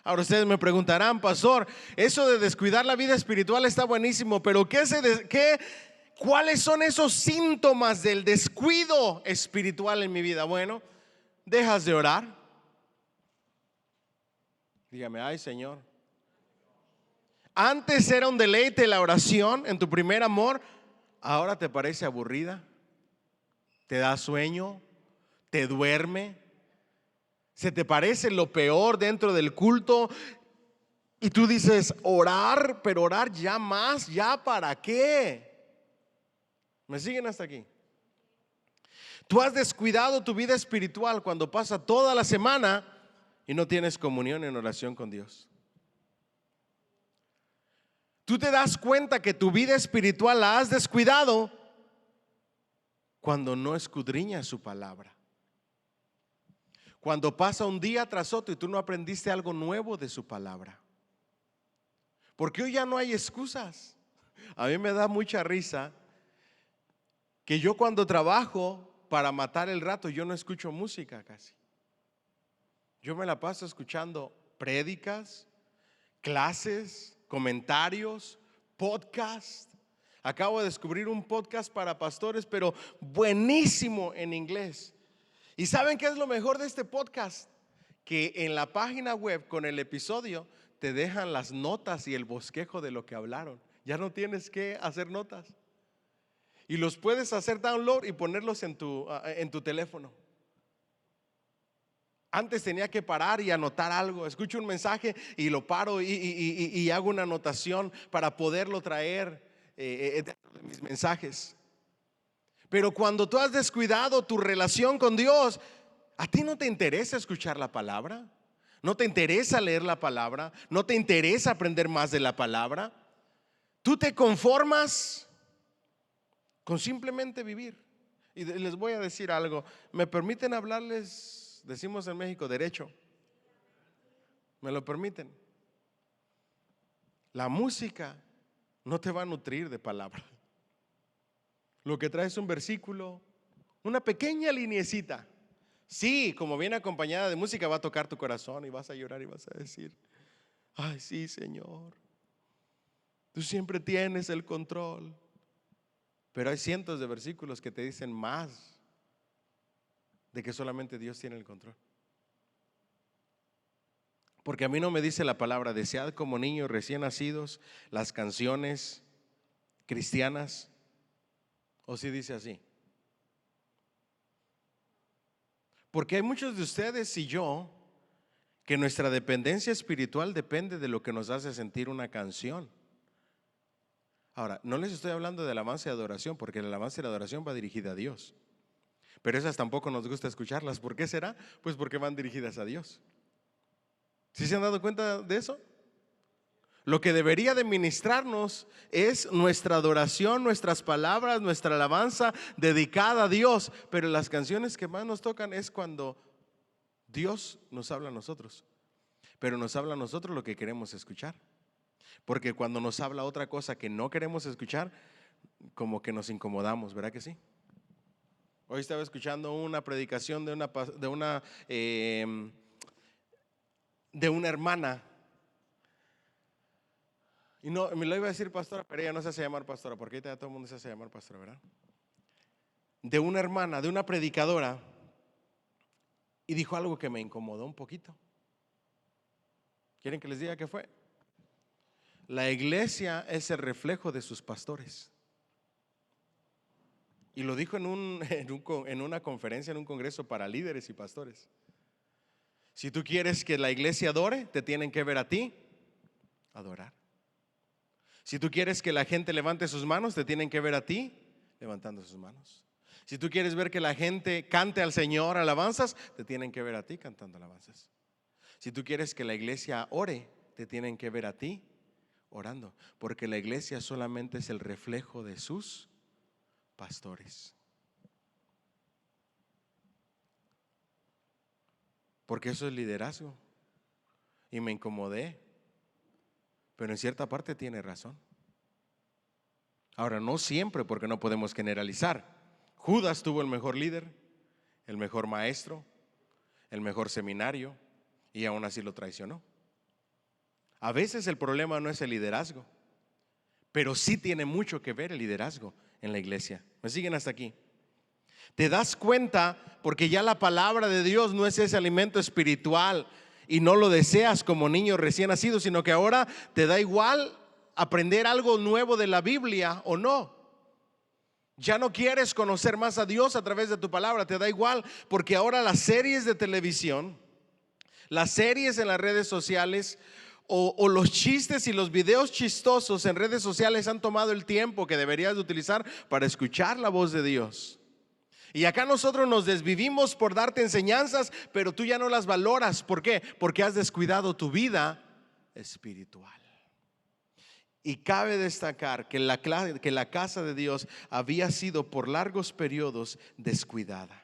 S1: Ahora ustedes me preguntarán, pastor, eso de descuidar la vida espiritual está buenísimo, pero ¿cuáles son esos síntomas del descuido espiritual en mi vida? Bueno, dejas de orar. Dígame, ay Señor. Antes era un deleite la oración en tu primer amor, ahora te parece aburrida, te da sueño, te duerme, se te parece lo peor dentro del culto y tú dices, orar, pero orar ya más, ¿ya para qué? ¿Me siguen hasta aquí? Tú has descuidado tu vida espiritual cuando pasa toda la semana y no tienes comunión en oración con Dios. Tú te das cuenta que tu vida espiritual la has descuidado cuando no escudriñas su palabra. Cuando pasa un día tras otro y tú no aprendiste algo nuevo de su palabra. Porque hoy ya no hay excusas. A mí me da mucha risa que yo cuando trabajo para matar el rato, yo no escucho música casi. Yo me la paso escuchando prédicas, clases, comentarios, podcast. Acabo de descubrir un podcast para pastores, pero buenísimo en inglés. ¿Y saben qué es lo mejor de este podcast? Que en la página web con el episodio te dejan las notas y el bosquejo de lo que hablaron. Ya no tienes que hacer notas. Y los puedes hacer download y ponerlos en tu teléfono. Antes tenía que parar y anotar algo. Escucho un mensaje y lo paro y hago una anotación para poderlo traer de mis mensajes. Pero cuando tú has descuidado tu relación con Dios, ¿a ti no te interesa escuchar la palabra? ¿No te interesa leer la palabra? ¿No te interesa aprender más de la palabra? Tú te conformas con simplemente vivir. Y les voy a decir algo. ¿Me permiten hablarles? Decimos en México, derecho. ¿Me lo permiten? La música no te va a nutrir de palabra. Lo que trae es un versículo, una pequeña liniecita. Sí, como viene acompañada de música, va a tocar tu corazón y vas a llorar y vas a decir, ay sí Señor, tú siempre tienes el control. Pero hay cientos de versículos que te dicen más de que solamente Dios tiene el control. Porque a mí no me dice la palabra, desead como niños recién nacidos las canciones cristianas, o si dice así. Porque hay muchos de ustedes y yo que nuestra dependencia espiritual depende de lo que nos hace sentir una canción. Ahora, no les estoy hablando de alabanza y adoración, porque la alabanza y la adoración va dirigida a Dios. Pero esas tampoco nos gusta escucharlas. ¿Por qué será? Pues porque van dirigidas a Dios. ¿Sí se han dado cuenta de eso? Lo que debería de ministrarnos es nuestra adoración, nuestras palabras, nuestra alabanza dedicada a Dios. Pero las canciones que más nos tocan es cuando Dios nos habla a nosotros. Pero nos habla a nosotros lo que queremos escuchar. Porque cuando nos habla otra cosa que no queremos escuchar, como que nos incomodamos, ¿verdad que sí? Hoy estaba escuchando una predicación de una hermana. Y no, me lo iba a decir pastora, pero ella no se hace llamar pastora, porque ahorita ya todo el mundo se hace llamar pastora, ¿verdad? De una hermana, de una predicadora, y dijo algo que me incomodó un poquito. ¿Quieren que les diga qué fue? La iglesia es el reflejo de sus pastores. Y lo dijo en una conferencia, en un congreso para líderes y pastores. Si tú quieres que la iglesia adore, te tienen que ver a ti adorar. Si tú quieres que la gente levante sus manos, te tienen que ver a ti levantando sus manos. Si tú quieres ver que la gente cante al Señor alabanzas, te tienen que ver a ti cantando alabanzas. Si tú quieres que la iglesia ore, te tienen que ver a ti orando, porque la iglesia solamente es el reflejo de sus pastores. Porque eso es liderazgo. Y me incomodé, pero en cierta parte tiene razón. Ahora, no siempre, porque no podemos generalizar. Judas tuvo el mejor líder, el mejor maestro, el mejor seminario, y aún así lo traicionó. A veces el problema no es el liderazgo, pero sí tiene mucho que ver el liderazgo en la iglesia. ¿Me siguen hasta aquí? Te das cuenta porque ya la palabra de Dios no es ese alimento espiritual y no lo deseas como niño recién nacido, sino que ahora te da igual aprender algo nuevo de la Biblia o no. Ya no quieres conocer más a Dios a través de tu palabra, te da igual, porque ahora las series de televisión, las series en las redes sociales o los chistes y los videos chistosos en redes sociales han tomado el tiempo que deberías de utilizar para escuchar la voz de Dios. Y acá nosotros nos desvivimos por darte enseñanzas, pero tú ya no las valoras. ¿Por qué? Porque has descuidado tu vida espiritual. Y cabe destacar que la casa de Dios había sido por largos periodos descuidada.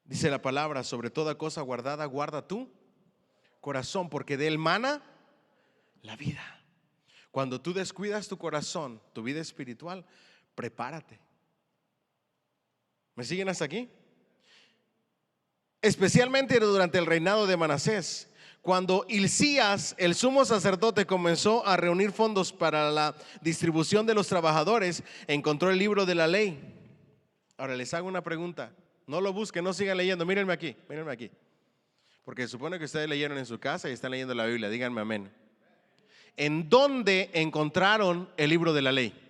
S1: Dice la palabra: sobre toda cosa guardada, guarda tu corazón, porque de él mana la vida. Cuando tú descuidas tu corazón, tu vida espiritual, prepárate. ¿Me siguen hasta aquí? Especialmente durante el reinado de Manasés, cuando Hilcías, el sumo sacerdote, comenzó a reunir fondos para la distribución de los trabajadores, encontró el libro de la ley. Ahora les hago una pregunta. No lo busquen, no sigan leyendo. Mírenme aquí, mírenme aquí. Porque se supone que ustedes leyeron en su casa y están leyendo la Biblia. Díganme amén. ¿En dónde encontraron el libro de la ley?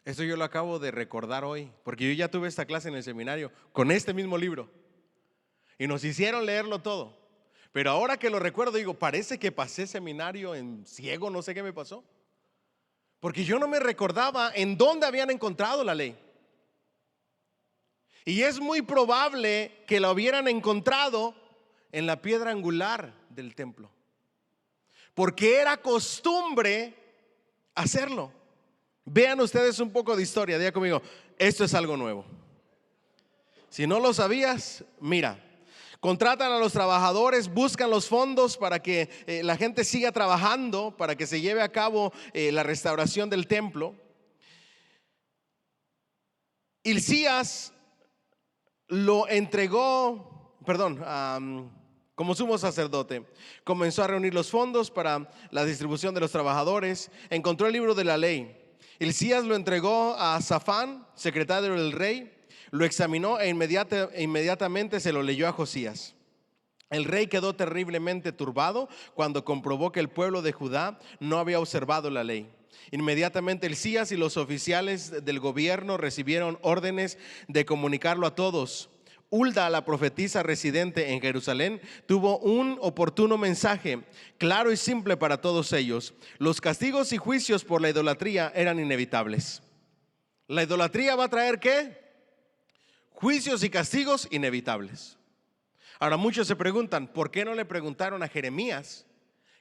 S1: Esto yo lo acabo de recordar hoy, porque yo ya tuve esta clase en el seminario con este mismo libro. Y nos hicieron leerlo todo. Pero ahora que lo recuerdo, digo, parece que pasé seminario en ciego, no sé qué me pasó. Porque yo no me recordaba en dónde habían encontrado la ley. Y es muy probable que la hubieran encontrado en la piedra angular del templo. Porque era costumbre hacerlo. Vean ustedes un poco de historia, diga conmigo, esto es algo nuevo. Si no lo sabías, mira. Contratan a los trabajadores, buscan los fondos para que la gente siga trabajando, para que se lleve a cabo la restauración del templo. Hilcías lo entregó, como sumo sacerdote. Comenzó a reunir los fondos para la distribución de los trabajadores. Encontró el libro de la ley. Hilcías lo entregó a Safán, secretario del rey. Lo examinó e inmediatamente se lo leyó a Josías. El rey quedó terriblemente turbado cuando comprobó que el pueblo de Judá no había observado la ley. Inmediatamente Hilcías y los oficiales del gobierno recibieron órdenes de comunicarlo a todos. Hulda, la profetisa residente en Jerusalén, tuvo un oportuno mensaje claro y simple para todos ellos. Los castigos y juicios por la idolatría eran inevitables. ¿La idolatría va a traer qué? Juicios y castigos inevitables. Ahora muchos se preguntan, ¿por qué no le preguntaron a Jeremías,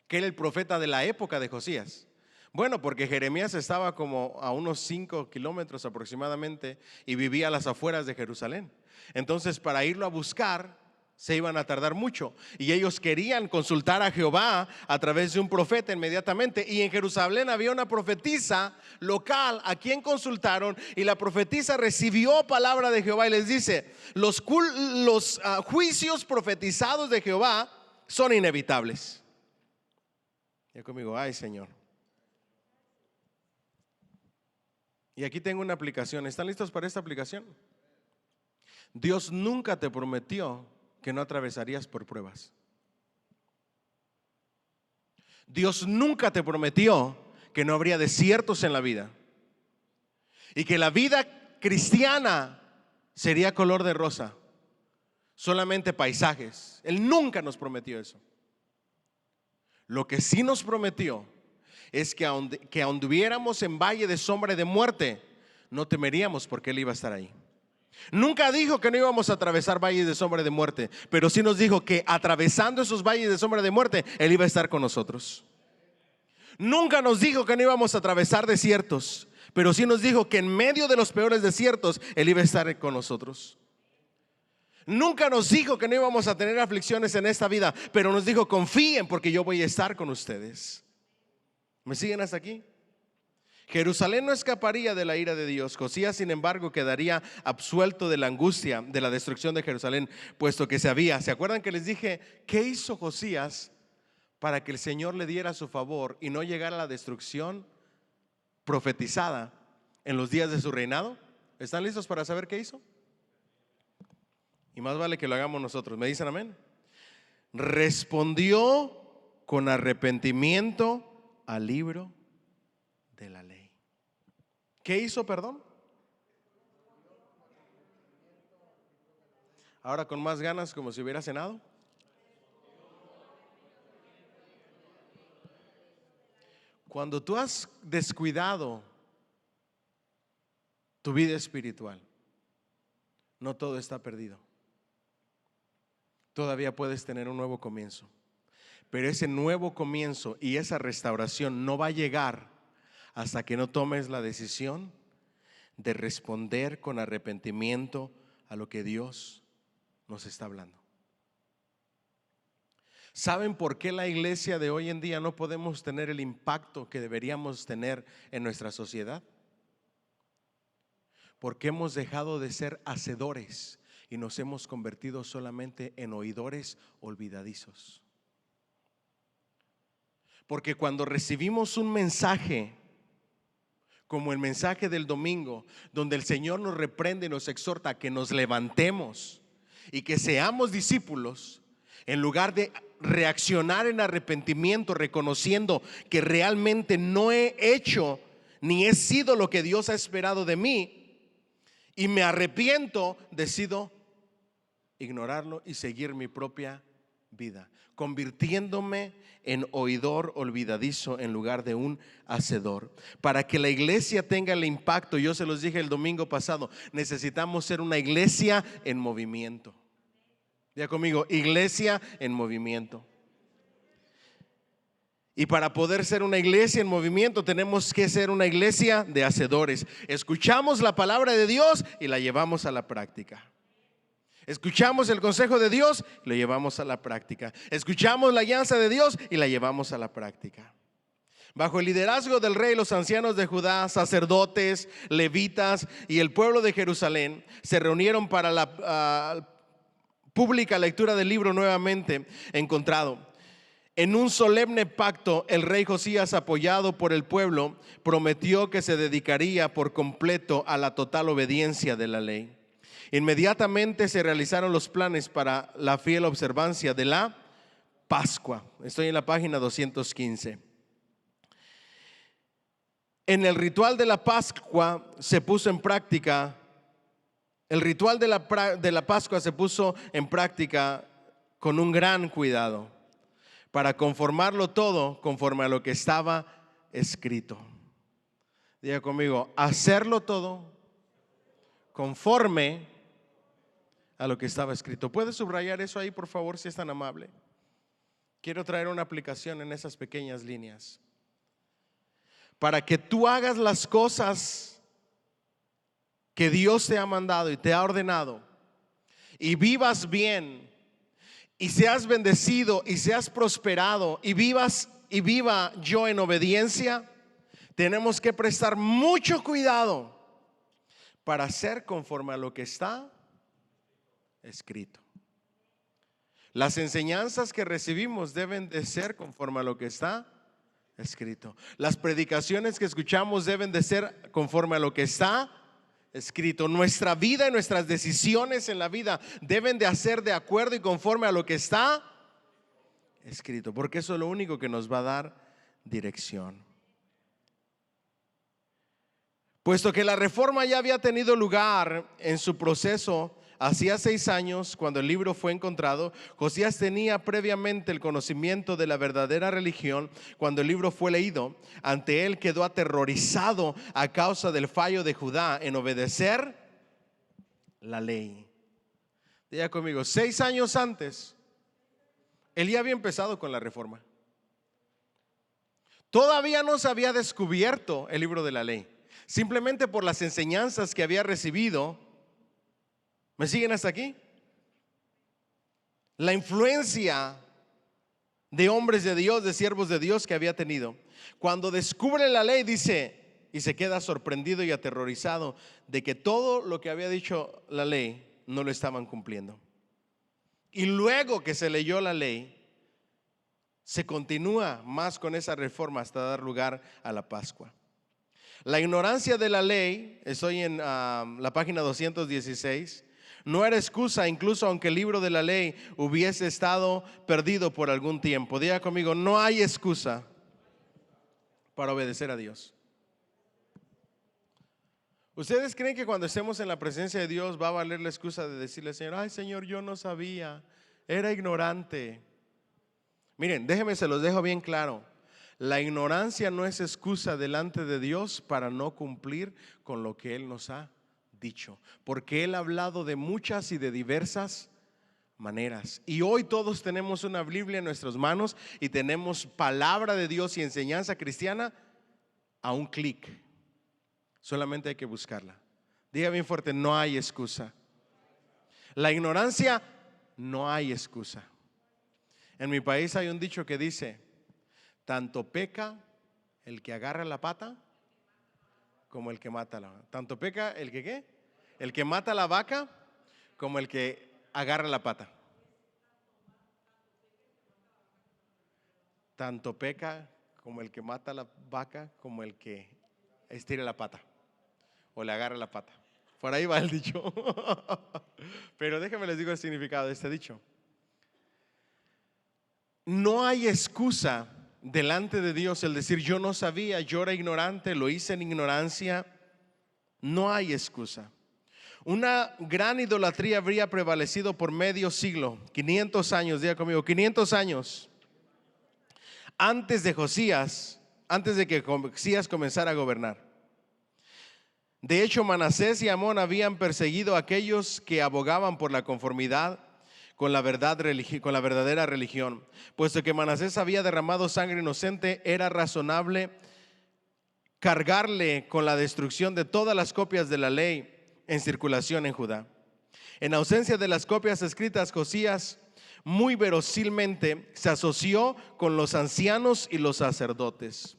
S1: que era el profeta de la época de Josías? Bueno, porque Jeremías estaba como a unos 5 kilómetros aproximadamente y vivía a las afueras de Jerusalén. Entonces, para irlo a buscar se iban a tardar mucho y ellos querían consultar a Jehová a través de un profeta inmediatamente. Y en Jerusalén había una profetisa local a quien consultaron, y la profetisa recibió palabra de Jehová y les dice: los juicios profetizados de Jehová son inevitables. Ya conmigo, ay Señor. Y aquí tengo una aplicación. ¿Están listos para esta aplicación? Dios nunca te prometió que no atravesarías por pruebas. Dios nunca te prometió que no habría desiertos en la vida y que la vida cristiana sería color de rosa, solamente paisajes. Él nunca nos prometió eso. Lo que sí nos prometió es que aunque anduviéramos en valle de sombra y de muerte, no temeríamos, porque Él iba a estar ahí. Nunca dijo que no íbamos a atravesar valles de sombra de muerte, pero sí nos dijo que atravesando esos valles de sombra de muerte, Él iba a estar con nosotros. Nunca nos dijo que no íbamos a atravesar desiertos, pero sí nos dijo que en medio de los peores desiertos, Él iba a estar con nosotros. Nunca nos dijo que no íbamos a tener aflicciones en esta vida, pero nos dijo: confíen, porque yo voy a estar con ustedes. ¿Me siguen hasta aquí? Jerusalén no escaparía de la ira de Dios. Josías, sin embargo, quedaría absuelto de la angustia de la destrucción de Jerusalén, puesto que ¿se acuerdan que les dije qué hizo Josías para que el Señor le diera su favor y no llegara a la destrucción profetizada en los días de su reinado? ¿Están listos para saber qué hizo? Y más vale que lo hagamos nosotros. ¿Me dicen amén? Respondió con arrepentimiento al libro de la ley. ¿Qué hizo, perdón? Ahora con más ganas, como si hubiera cenado. Cuando tú has descuidado tu vida espiritual, no todo está perdido. Todavía puedes tener un nuevo comienzo. Pero ese nuevo comienzo y esa restauración no va a llegar hasta que no tomes la decisión de responder con arrepentimiento a lo que Dios nos está hablando. ¿Saben por qué la iglesia de hoy en día no podemos tener el impacto que deberíamos tener en nuestra sociedad? Porque hemos dejado de ser hacedores y nos hemos convertido solamente en oidores olvidadizos. Porque cuando recibimos un mensaje como el mensaje del domingo, donde el Señor nos reprende y nos exhorta a que nos levantemos y que seamos discípulos, en lugar de reaccionar en arrepentimiento, reconociendo que realmente no he hecho ni he sido lo que Dios ha esperado de mí, y me arrepiento, decido ignorarlo y seguir mi propia vida, convirtiéndome en oidor olvidadizo en lugar de un hacedor. Para que la iglesia tenga el impacto, yo se los dije el domingo pasado, necesitamos ser una iglesia en movimiento. Diga conmigo, iglesia en movimiento. Y para poder ser una iglesia en movimiento tenemos que ser una iglesia de hacedores. Escuchamos la palabra de Dios y la llevamos a la práctica. Escuchamos el consejo de Dios y lo llevamos a la práctica. Escuchamos la guianza de Dios y la llevamos a la práctica. Bajo el liderazgo del rey, los ancianos de Judá, sacerdotes, levitas y el pueblo de Jerusalén se reunieron para la pública lectura del libro nuevamente encontrado. En un solemne pacto, el rey Josías, apoyado por el pueblo, prometió que se dedicaría por completo a la total obediencia de la ley. Inmediatamente se realizaron los planes para la fiel observancia de la Pascua. Estoy en la página 215. En el ritual de la Pascua se puso en práctica. El ritual de la Pascua se puso en práctica con un gran cuidado para conformarlo todo conforme a lo que estaba escrito. Diga conmigo, hacerlo todo conforme a lo que estaba escrito. ¿Puede subrayar eso ahí, por favor, si es tan amable? Quiero traer una aplicación en esas pequeñas líneas. Para que tú hagas las cosas que Dios te ha mandado y te ha ordenado, y vivas bien, y seas bendecido, y seas prosperado, y viva yo en obediencia, tenemos que prestar mucho cuidado para hacer conforme a lo que está escrito. Las enseñanzas que recibimos deben de ser conforme a lo que está escrito. Las predicaciones que escuchamos deben de ser conforme a lo que está escrito. Nuestra vida y nuestras decisiones en la vida deben de hacer de acuerdo y conforme a lo que está escrito, porque eso es lo único que nos va a dar dirección. Puesto que la reforma ya había tenido lugar en su proceso hacía 6 años, cuando el libro fue encontrado, Josías tenía previamente el conocimiento de la verdadera religión. Cuando el libro fue leído, ante él quedó aterrorizado a causa del fallo de Judá en obedecer la ley. Diga conmigo, 6 años antes, él ya había empezado con la reforma. Todavía no se había descubierto el libro de la ley. Simplemente por las enseñanzas que había recibido. ¿Me siguen hasta aquí? La influencia de hombres de Dios, de siervos de Dios que había tenido. Cuando descubre la ley, dice: y se queda sorprendido y aterrorizado de que todo lo que había dicho la ley no lo estaban cumpliendo. Y luego que se leyó la ley, se continúa más con esa reforma hasta dar lugar a la Pascua. La ignorancia de la ley, estoy en la página 216, no era excusa, incluso aunque el libro de la ley hubiese estado perdido por algún tiempo. Diga conmigo, no hay excusa para obedecer a Dios. ¿Ustedes creen que cuando estemos en la presencia de Dios va a valer la excusa de decirle al Señor, ay Señor, yo no sabía, era ignorante? Miren, déjenme, se los dejo bien claro. La ignorancia no es excusa delante de Dios para no cumplir con lo que Él nos ha dicho, porque Él ha hablado de muchas y de diversas maneras. Y hoy todos tenemos una Biblia en nuestras manos y tenemos palabra de Dios y enseñanza cristiana a un clic. Solamente hay que buscarla. Diga bien fuerte, no hay excusa. La ignorancia, no hay excusa. En mi país hay un dicho que dice, tanto peca el que agarra la pata como el que mata la vaca. Tanto peca el que ¿qué? El que mata la vaca como el que agarra la pata. Tanto peca como el que mata la vaca como el que estira la pata o le agarra la pata. Por ahí va el dicho. Pero déjenme les digo el significado de este dicho. No hay excusa delante de Dios el decir yo no sabía, yo era ignorante, lo hice en ignorancia. No hay excusa. Una gran idolatría habría prevalecido por medio siglo, 500 años, diga conmigo, 500 años antes de Josías, antes de que Josías comenzara a gobernar. De hecho, Manasés y Amón habían perseguido a aquellos que abogaban por la conformidad con la verdadera religión. Puesto que Manasés había derramado sangre inocente, era razonable cargarle con la destrucción de todas las copias de la ley en circulación en Judá. En ausencia de las copias escritas, Josías muy verosimilmente se asoció con los ancianos y los sacerdotes.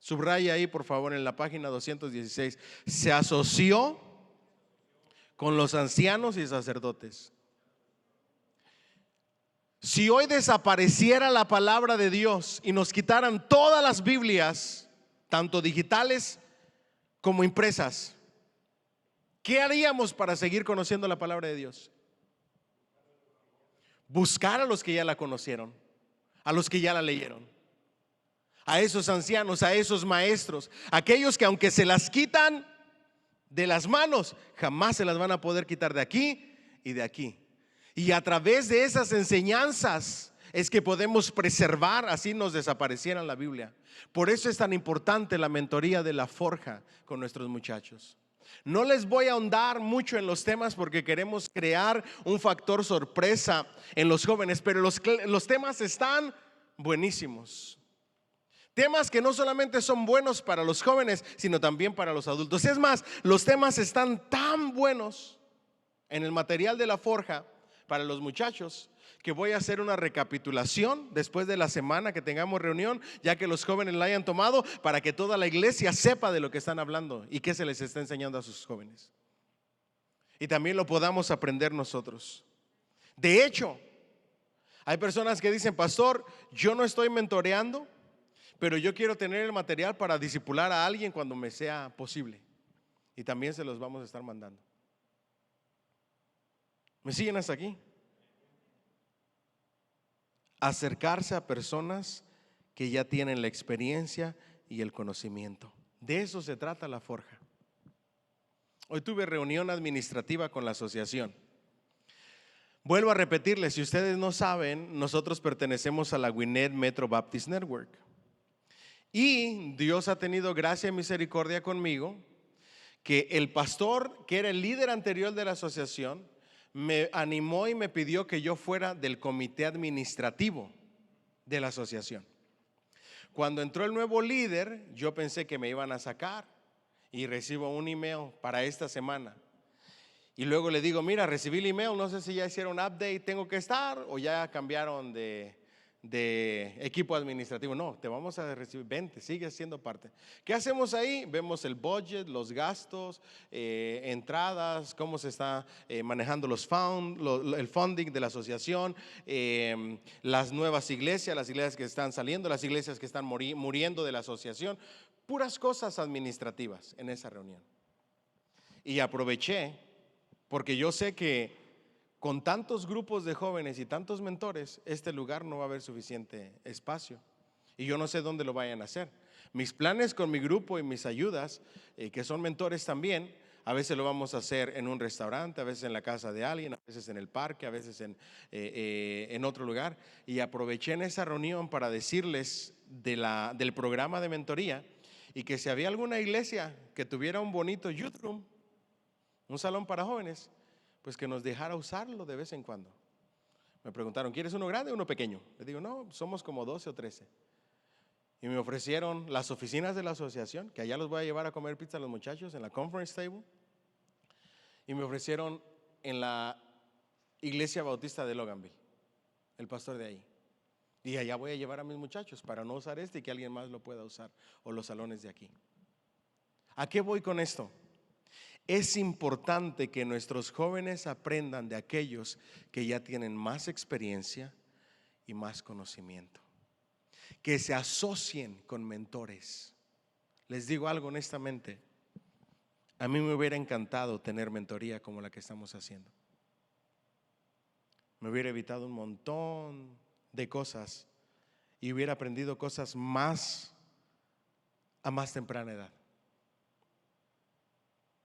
S1: Subraya ahí por favor en la página 216. Se asoció con los ancianos y sacerdotes. Si hoy desapareciera la palabra de Dios y nos quitaran todas las Biblias, tanto digitales como impresas, ¿qué haríamos para seguir conociendo la palabra de Dios? Buscar a los que ya la conocieron, a los que ya la leyeron, a esos ancianos, a esos maestros, aquellos que aunque se las quitan de las manos, jamás se las van a poder quitar de aquí y de aquí. Y a través de esas enseñanzas es que podemos preservar, así nos desaparecieran la Biblia. Por eso es tan importante la mentoría de la forja con nuestros muchachos. No les voy a ahondar mucho en los temas porque queremos crear un factor sorpresa en los jóvenes, pero los temas están buenísimos. Temas que no solamente son buenos para los jóvenes, sino también para los adultos. Es más, los temas están tan buenos en el material de la forja para los muchachos que voy a hacer una recapitulación después de la semana que tengamos reunión, ya que los jóvenes la hayan tomado, para que toda la iglesia sepa de lo que están hablando y qué se les está enseñando a sus jóvenes. Y también lo podamos aprender nosotros. De hecho, hay personas que dicen, pastor, yo no estoy mentoreando, pero yo quiero tener el material para discipular a alguien cuando me sea posible. Y también se los vamos a estar mandando. ¿Me siguen hasta aquí? Acercarse a personas que ya tienen la experiencia y el conocimiento. De eso se trata la forja. Hoy tuve reunión administrativa con la asociación. Vuelvo a repetirles, si ustedes no saben, nosotros pertenecemos a la Gwinnett Metro Baptist Network. Y Dios ha tenido gracia y misericordia conmigo, que el pastor, que era el líder anterior de la asociación, me animó y me pidió que yo fuera del comité administrativo de la asociación. Cuando entró el nuevo líder, yo pensé que me iban a sacar y recibo un email para esta semana. Y luego le digo, mira, recibí el email, no sé si ya hicieron update, tengo que estar o ya cambiaron de de equipo administrativo. No, te vamos a recibir, vente, sigue siendo parte. ¿Qué hacemos ahí? Vemos el budget, los gastos, entradas, cómo se está manejando el funding de la asociación, las nuevas iglesias, las iglesias que están saliendo, las iglesias que están muriendo de la asociación, puras cosas administrativas en esa reunión. Y aproveché, porque yo sé que con tantos grupos de jóvenes y tantos mentores, este lugar no va a haber suficiente espacio. Y yo no sé dónde lo vayan a hacer. Mis planes con mi grupo y mis ayudas, que son mentores también, a veces lo vamos a hacer en un restaurante, a veces en la casa de alguien, a veces en el parque, a veces en otro lugar. Y aproveché en esa reunión para decirles del programa de mentoría, y que si había alguna iglesia que tuviera un bonito youth room, un salón para jóvenes, pues que nos dejara usarlo de vez en cuando. Me preguntaron, ¿quieres uno grande o uno pequeño? Les digo, no, somos como 12 o 13. Y me ofrecieron las oficinas de la asociación, que allá los voy a llevar a comer pizza a los muchachos en la conference table. Y me ofrecieron en la iglesia bautista de Loganville, el pastor de ahí. Y allá voy a llevar a mis muchachos para no usar y que alguien más lo pueda usar, o los salones de aquí. ¿A qué voy con esto? Es importante que nuestros jóvenes aprendan de aquellos que ya tienen más experiencia y más conocimiento, que se asocien con mentores. Les digo algo honestamente, a mí me hubiera encantado tener mentoría como la que estamos haciendo. Me hubiera evitado un montón de cosas y hubiera aprendido cosas más a más temprana edad.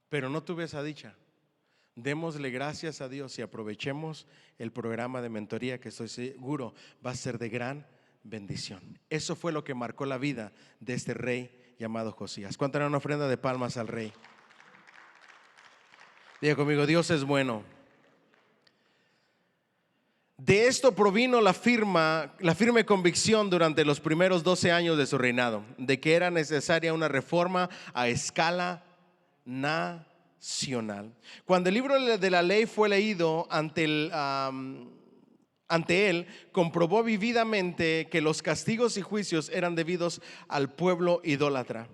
S1: Pero no tuve esa dicha. Démosle gracias a Dios y aprovechemos el programa de mentoría, que estoy seguro va a ser de gran bendición. Eso fue lo que marcó la vida de este rey llamado Josías. ¿Cuánto era una ofrenda de palmas al rey? Diga conmigo, Dios es bueno. De esto provino la firme convicción durante los primeros 12 años de su reinado, de que era necesaria una reforma a escala nacional. Cuando el libro de la ley fue leído ante él, comprobó vividamente que los castigos y juicios eran debidos al pueblo idólatra.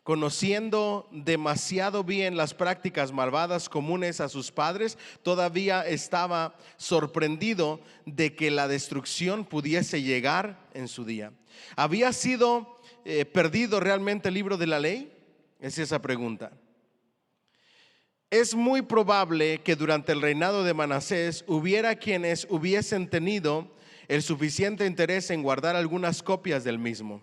S1: Conociendo demasiado bien las prácticas malvadas comunes a sus padres, todavía estaba sorprendido de que la destrucción pudiese llegar en su día. ¿Había sido perdido realmente el libro de la ley? Es esa pregunta. Es muy probable que durante el reinado de Manasés hubiera quienes hubiesen tenido el suficiente interés en guardar algunas copias del mismo.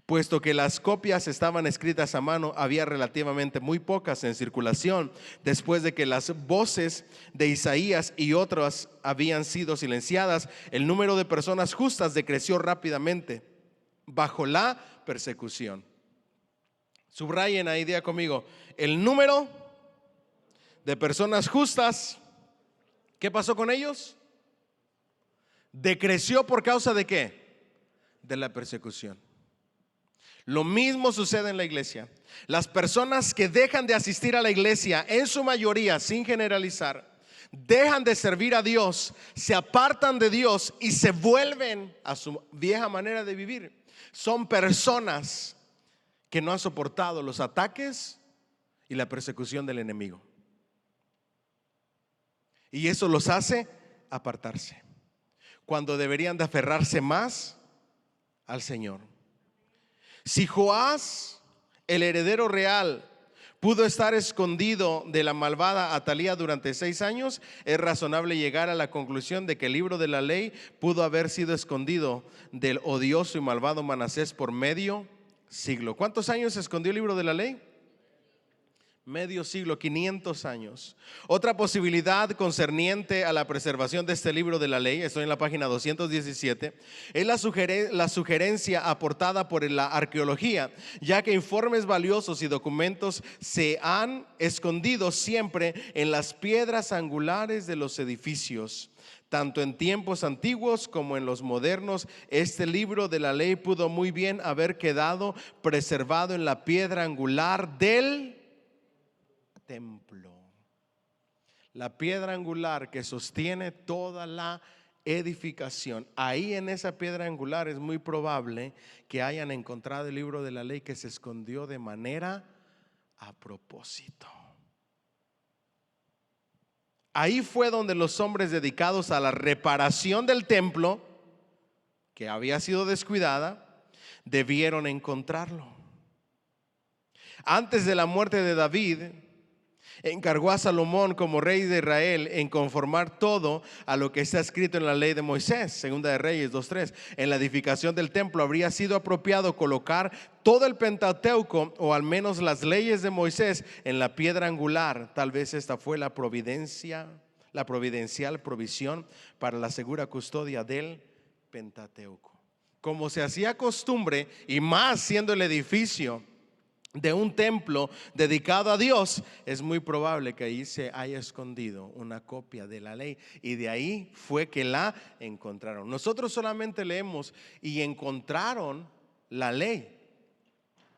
S1: Puesto que las copias estaban escritas a mano, había relativamente muy pocas en circulación. Después de que las voces de Isaías y otras habían sido silenciadas, el número de personas justas decreció rápidamente bajo la persecución. Subrayen ahí, diga conmigo, el número de personas justas, ¿qué pasó con ellos? Decreció por causa de ¿qué? De la persecución. Lo mismo sucede en la iglesia. Las personas que dejan de asistir a la iglesia, en su mayoría, sin generalizar, dejan de servir a Dios, se apartan de Dios y se vuelven a su vieja manera de vivir. Son personas que no han soportado los ataques y la persecución del enemigo. Y eso los hace apartarse, cuando deberían de aferrarse más al Señor. Si Joás, el heredero real, pudo estar escondido de la malvada Atalía durante 6 años, es razonable llegar a la conclusión de que el libro de la ley pudo haber sido escondido del odioso y malvado Manasés por medio siglo. ¿Cuántos años se escondió el libro de la ley? Medio siglo, 500 años. Otra posibilidad concerniente a la preservación de este libro de la ley, estoy en la página 217, es la sugerencia aportada por la arqueología, ya que informes valiosos y documentos se han escondido siempre en las piedras angulares de los edificios. Tanto en tiempos antiguos como en los modernos, este libro de la ley pudo muy bien haber quedado preservado en la piedra angular del templo. La piedra angular que sostiene toda la edificación. Ahí en esa piedra angular es muy probable que hayan encontrado el libro de la ley que se escondió de manera a propósito. Ahí fue donde los hombres dedicados a la reparación del templo, que había sido descuidada, debieron encontrarlo. Antes de la muerte de David, encargó a Salomón como rey de Israel en conformar todo a lo que está escrito en la ley de Moisés. Segunda de Reyes 2:3. En la edificación del templo habría sido apropiado colocar todo el Pentateuco, o al menos las leyes de Moisés, en la piedra angular. Tal vez esta fue la providencial provisión para la segura custodia del Pentateuco. Como se hacía costumbre, y más siendo el edificio de un templo dedicado a Dios, es muy probable que ahí se haya escondido una copia de la ley, y de ahí fue que la encontraron. Nosotros solamente leemos y encontraron la ley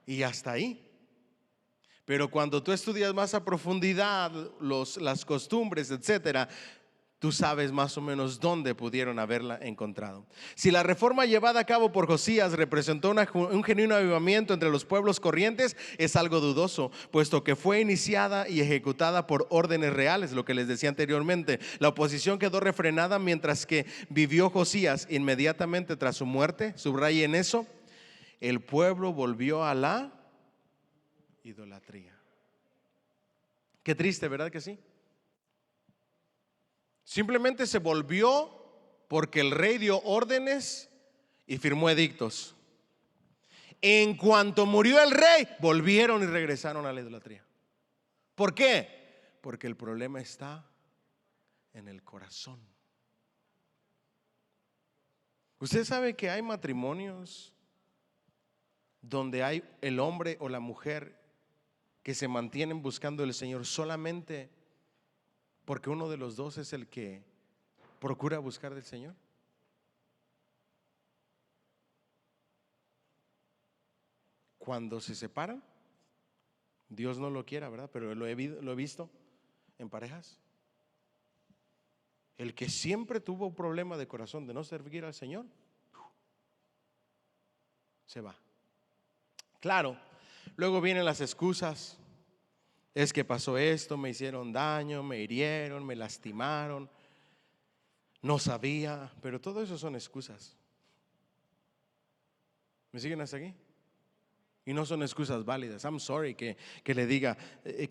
S1: y hasta ahí. Pero cuando tú estudias más a profundidad las costumbres, etcétera, tú sabes más o menos dónde pudieron haberla encontrado. Si la reforma llevada a cabo por Josías representó un genuino avivamiento entre los pueblos corrientes, es algo dudoso, puesto que fue iniciada y ejecutada por órdenes reales, lo que les decía anteriormente. La oposición quedó refrenada mientras que vivió Josías. Inmediatamente tras su muerte, subrayen eso, el pueblo volvió a la idolatría. Qué triste, ¿verdad que sí? Simplemente se volvió porque el rey dio órdenes y firmó edictos. En cuanto murió el rey, volvieron y regresaron a la idolatría. ¿Por qué? Porque el problema está en el corazón. Usted sabe que hay matrimonios donde hay el hombre o la mujer que se mantienen buscando al Señor solamente porque uno de los dos es el que procura buscar del Señor. Cuando se separan, Dios no lo quiera, ¿verdad? Pero lo he visto en parejas. El que siempre tuvo un problema de corazón de no servir al Señor, se va. Claro, luego vienen las excusas. Es que pasó esto, me hicieron daño, me hirieron, me lastimaron, no sabía, pero todo eso son excusas. ¿Me siguen hasta aquí? Y no son excusas válidas. I'm sorry que le diga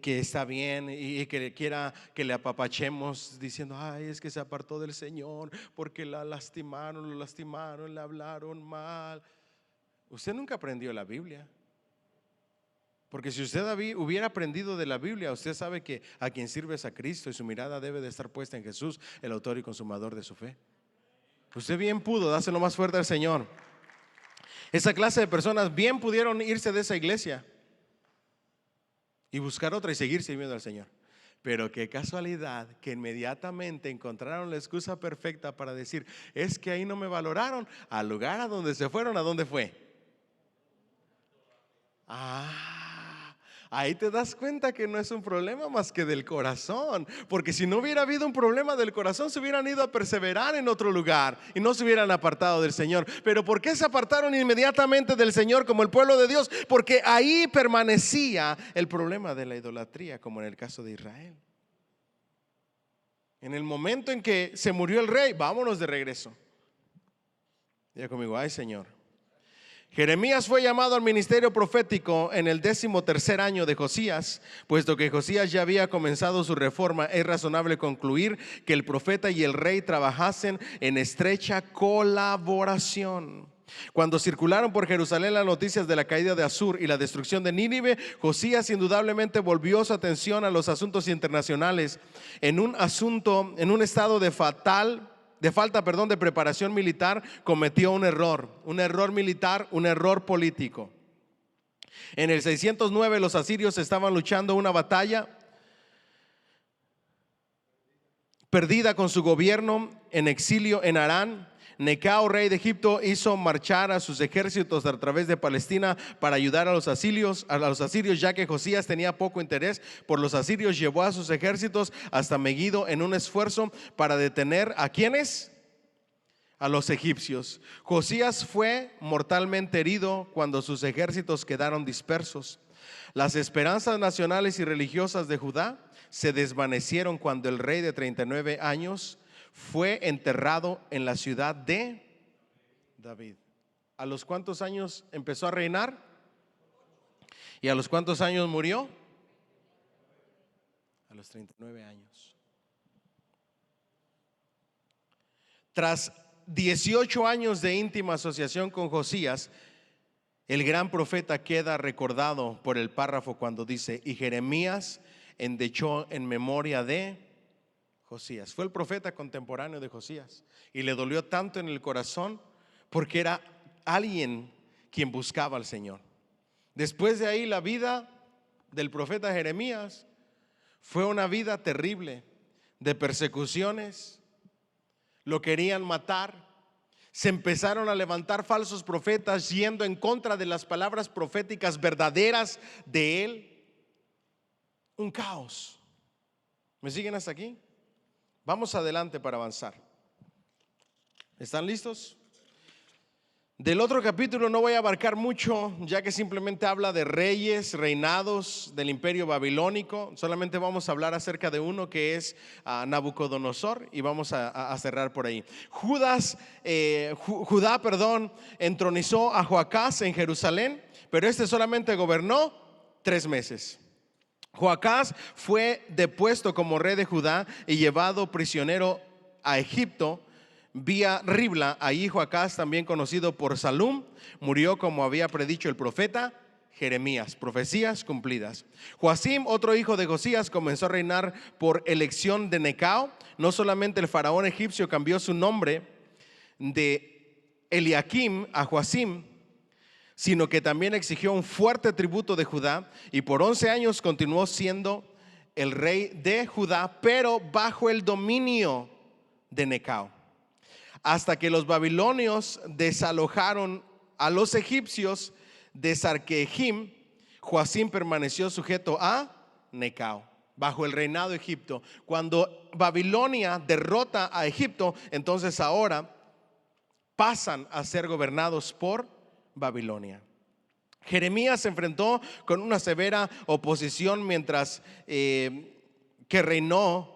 S1: que está bien y que quiera que le apapachemos diciendo, ay, es que se apartó del Señor porque la lastimaron, lo lastimaron, le hablaron mal. Usted nunca aprendió la Biblia. Porque si usted hubiera aprendido de la Biblia, usted sabe que a quien sirve es a Cristo y su mirada debe de estar puesta en Jesús, el autor y consumador de su fe. Usted bien pudo dárselo más fuerte al Señor. Esa clase de personas bien pudieron irse de esa iglesia y buscar otra y seguir sirviendo al Señor. Pero qué casualidad que inmediatamente encontraron la excusa perfecta para decir, es que ahí no me valoraron. Al lugar a donde se fueron, ¿a dónde fue? Ahí te das cuenta que no es un problema más que del corazón. Porque si no hubiera habido un problema del corazón, se hubieran ido a perseverar en otro lugar y no se hubieran apartado del Señor. Pero ¿por qué se apartaron inmediatamente del Señor como el pueblo de Dios? Porque ahí permanecía el problema de la idolatría, como en el caso de Israel. En el momento en que se murió el rey, vámonos de regreso. Diga conmigo, ay Señor. Jeremías fue llamado al ministerio profético en el 13º año de Josías. Puesto que Josías ya había comenzado su reforma, es razonable concluir que el profeta y el rey trabajasen en estrecha colaboración. Cuando circularon por Jerusalén las noticias de la caída de Asur y la destrucción de Nínive, Josías indudablemente volvió su atención a los asuntos internacionales. En un estado de falta de preparación militar, cometió un error militar, un error político. En el 609 los asirios estaban luchando una batalla perdida con su gobierno en exilio en Harán. Necao, rey de Egipto, hizo marchar a sus ejércitos a través de Palestina para ayudar a los asirios, ya que Josías tenía poco interés por los asirios. Llevó a sus ejércitos hasta Megiddo en un esfuerzo para detener ¿a quiénes? a los egipcios. Josías fue mortalmente herido cuando sus ejércitos quedaron dispersos. Las esperanzas nacionales y religiosas de Judá se desvanecieron cuando el rey de 39 años fue enterrado en la ciudad de David. ¿A los cuántos años empezó a reinar? ¿Y a los cuántos años murió? A los 39 años. Tras 18 años de íntima asociación con Josías, el gran profeta queda recordado por el párrafo cuando dice: y Jeremías endechó en memoria de Josías. Fue el profeta contemporáneo de Josías y le dolió tanto en el corazón porque era alguien quien buscaba al Señor. Después de ahí, la vida del profeta Jeremías fue una vida terrible de persecuciones. Lo querían matar. Se empezaron a levantar falsos profetas yendo en contra de las palabras proféticas verdaderas de él. Un caos. ¿Me siguen hasta aquí? Vamos adelante para avanzar. ¿Están listos? Del otro capítulo no voy a abarcar mucho, ya que simplemente habla de reyes, reinados del imperio babilónico. Solamente vamos a hablar acerca de uno, que es Nabucodonosor, y vamos a cerrar por ahí. Judá, entronizó a Joacás en Jerusalén, pero este solamente gobernó 3 meses. Joacás fue depuesto como rey de Judá y llevado prisionero a Egipto vía Ribla. Ahí Joacás, también conocido por Salum, murió como había predicho el profeta Jeremías. Profecías cumplidas. Joacim, otro hijo de Josías, comenzó a reinar por elección de Necao. No solamente el faraón egipcio cambió su nombre de Eliakim a Joacim, sino que también exigió un fuerte tributo de Judá, y por 11 años continuó siendo el rey de Judá, pero bajo el dominio de Necao, hasta que los babilonios desalojaron a los egipcios de Sarquejim. Joacim permaneció sujeto a Necao, bajo el reinado de Egipto. Cuando Babilonia derrota a Egipto, entonces ahora pasan a ser gobernados por Babilonia. Jeremías se enfrentó con una severa oposición mientras que reinó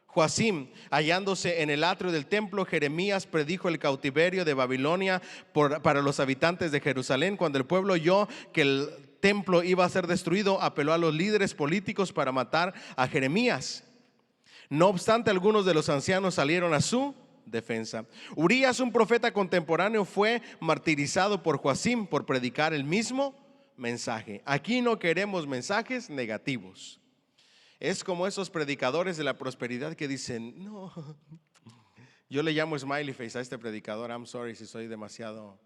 S1: Joacim. Hallándose en el atrio del templo, Jeremías predijo el cautiverio de Babilonia para los habitantes de Jerusalén. Cuando el pueblo oyó que el templo iba a ser destruido, apeló a los líderes políticos para matar a Jeremías. No obstante, algunos de los ancianos salieron a su defensa. Urías, un profeta contemporáneo, fue martirizado por Joacim por predicar el mismo mensaje. Aquí no queremos mensajes negativos. Es como esos predicadores de la prosperidad que dicen: no, yo le llamo smiley face a este predicador. I'm sorry si soy demasiado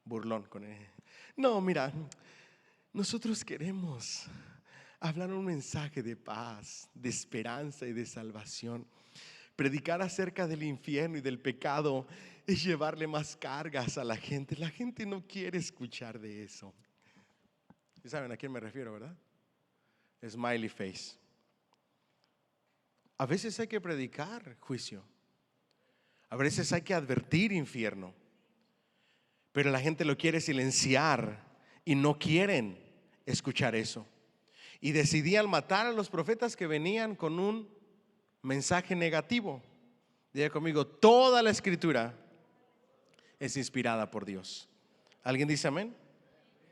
S1: burlón con él. No, mira, nosotros queremos hablar un mensaje de paz, de esperanza y de salvación. Predicar acerca del infierno y del pecado es llevarle más cargas a la gente. La gente no quiere escuchar de eso. ¿Sí saben a quién me refiero, verdad? Smiley face. A veces hay que predicar juicio. A veces hay que advertir infierno. Pero la gente lo quiere silenciar y no quieren escuchar eso. Y decidían matar a los profetas que venían con un mensaje negativo. Diga conmigo: toda la escritura es inspirada por Dios. ¿Alguien dice amén?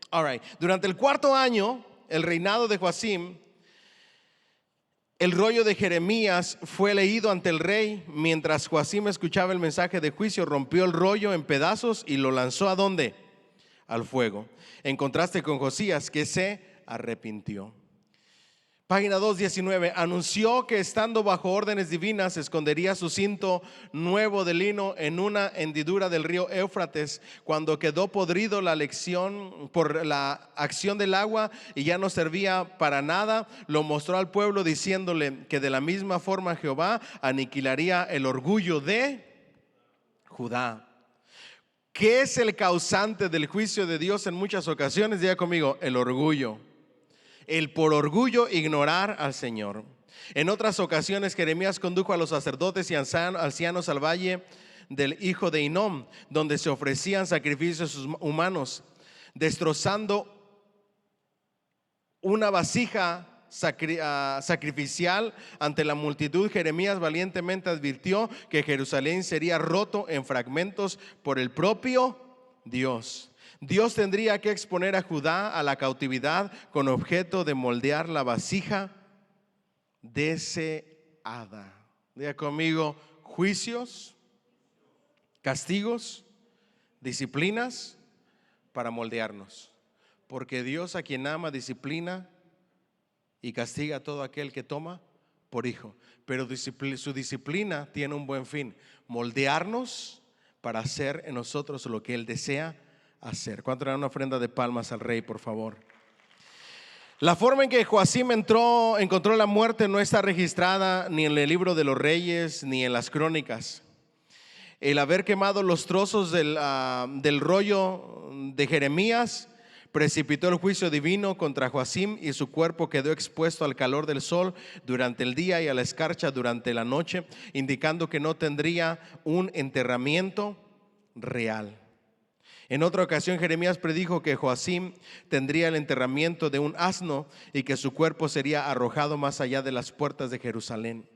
S1: All right. Durante el 4º año, el reinado de Joacim, el rollo de Jeremías fue leído ante el rey. Mientras Joacim escuchaba el mensaje de juicio, rompió el rollo en pedazos y lo lanzó ¿a dónde? Al fuego. En contraste con Josías, que se arrepintió. Página 219. Anunció que estando bajo órdenes divinas escondería su cinto nuevo de lino en una hendidura del río Éufrates. Cuando quedó podrido la lección por la acción del agua y ya no servía para nada, lo mostró al pueblo diciéndole que de la misma forma Jehová aniquilaría el orgullo de Judá. ¿Qué es el causante del juicio de Dios en muchas ocasiones? Diga conmigo: el orgullo. El por orgullo ignorar al Señor. En otras ocasiones Jeremías condujo a los sacerdotes y ancianos al valle del hijo de Hinnom, donde se ofrecían sacrificios humanos, destrozando una vasija sacrificial ante la multitud. Jeremías valientemente advirtió que Jerusalén sería roto en fragmentos por el propio Dios. Dios tendría que exponer a Judá a la cautividad con objeto de moldear la vasija deseada. Diga conmigo: juicios, castigos, disciplinas para moldearnos. Porque Dios, a quien ama, disciplina y castiga a todo aquel que toma por hijo. Pero su disciplina tiene un buen fin: moldearnos para hacer en nosotros lo que Él desea hacer. ¿Cuánto le dan una ofrenda de palmas al Rey, por favor? La forma en que Joacim encontró la muerte no está registrada ni en el libro de los Reyes ni en las Crónicas. El haber quemado los trozos del rollo de Jeremías precipitó el juicio divino contra Joacim, y su cuerpo quedó expuesto al calor del sol durante el día y a la escarcha durante la noche, indicando que no tendría un enterramiento real. En otra ocasión, Jeremías predijo que Joacim tendría el enterramiento de un asno y que su cuerpo sería arrojado más allá de las puertas de Jerusalén.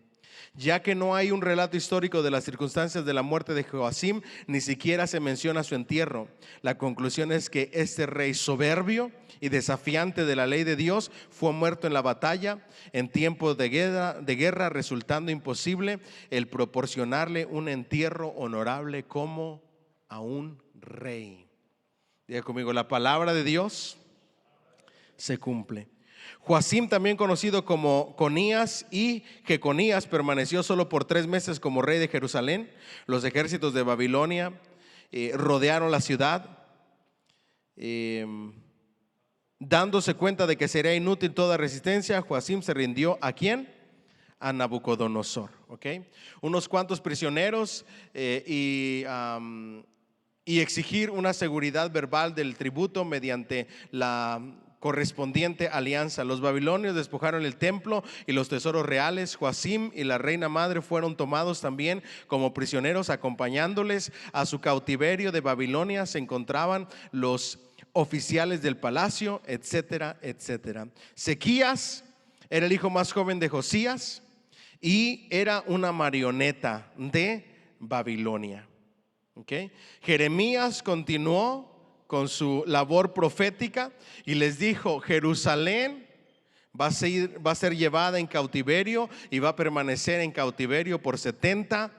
S1: Ya que no hay un relato histórico de las circunstancias de la muerte de Joacim, ni siquiera se menciona su entierro. La conclusión es que este rey soberbio y desafiante de la ley de Dios fue muerto en la batalla en tiempos de guerra, resultando imposible el proporcionarle un entierro honorable como a un rey. Diga conmigo: la palabra de Dios se cumple. Joacim, también conocido como Conías y Jeconías, permaneció solo por 3 meses como rey de Jerusalén. Los ejércitos de Babilonia rodearon la ciudad, dándose cuenta de que sería inútil toda resistencia. Joacim se rindió ¿a quién? A Nabucodonosor. Unos cuantos prisioneros y exigir una seguridad verbal del tributo mediante la correspondiente alianza. Los babilonios despojaron el templo y los tesoros reales. Joacim y la reina madre fueron tomados también como prisioneros. Acompañándoles a su cautiverio de Babilonia se encontraban los oficiales del palacio, etcétera, etcétera. Sequías era el hijo más joven de Josías y era una marioneta de Babilonia. Jeremías continuó con su labor profética y les dijo: Jerusalén va a ser llevada en cautiverio y va a permanecer en cautiverio por 70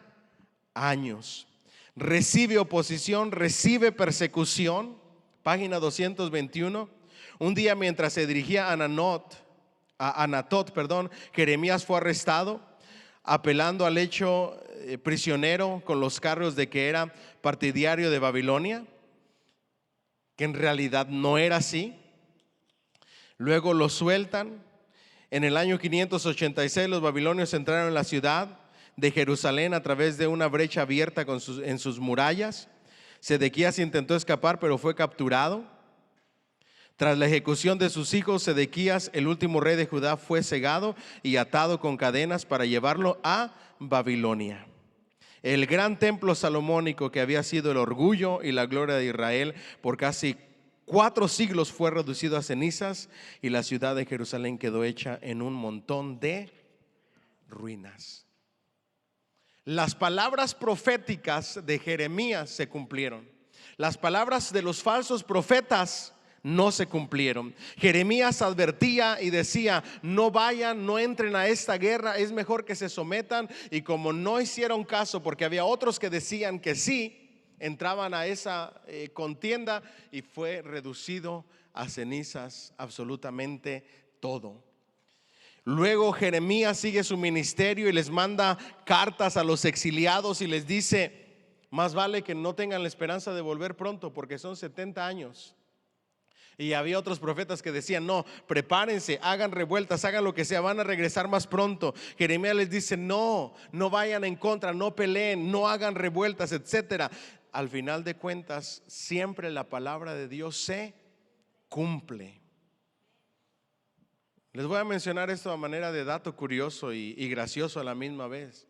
S1: años. Recibe oposición, recibe persecución. Página 221. Un día, mientras se dirigía a Anatot, Jeremías fue arrestado, apelando al hecho prisionero con los cargos de que era partidario de Babilonia, que en realidad no era así. Luego lo sueltan. En el año 586 los babilonios entraron en la ciudad de Jerusalén a través de una brecha abierta en sus murallas. Sedequías intentó escapar, pero fue capturado. Tras la ejecución de sus hijos, Sedequías, el último rey de Judá, fue cegado y atado con cadenas para llevarlo a Babilonia. El gran templo salomónico, que había sido el orgullo y la gloria de Israel por casi 4 siglos, fue reducido a cenizas, y la ciudad de Jerusalén quedó hecha en un montón de ruinas. Las palabras proféticas de Jeremías se cumplieron. Las palabras de los falsos profetas no se cumplieron. Jeremías advertía y decía: no vayan, no entren a esta guerra, es mejor que se sometan. Y como no hicieron caso, porque había otros que decían que sí, entraban a esa contienda, y fue reducido a cenizas absolutamente todo. Luego Jeremías sigue su ministerio y les manda cartas a los exiliados y les dice: más vale que no tengan la esperanza de volver pronto, porque son 70 años. Y había otros profetas que decían: no, prepárense, hagan revueltas, hagan lo que sea, van a regresar más pronto. Jeremías les dice: no vayan en contra, no peleen, no hagan revueltas, etcétera. Al final de cuentas, siempre la palabra de Dios se cumple. Les voy a mencionar esto a manera de dato curioso y gracioso a la misma vez.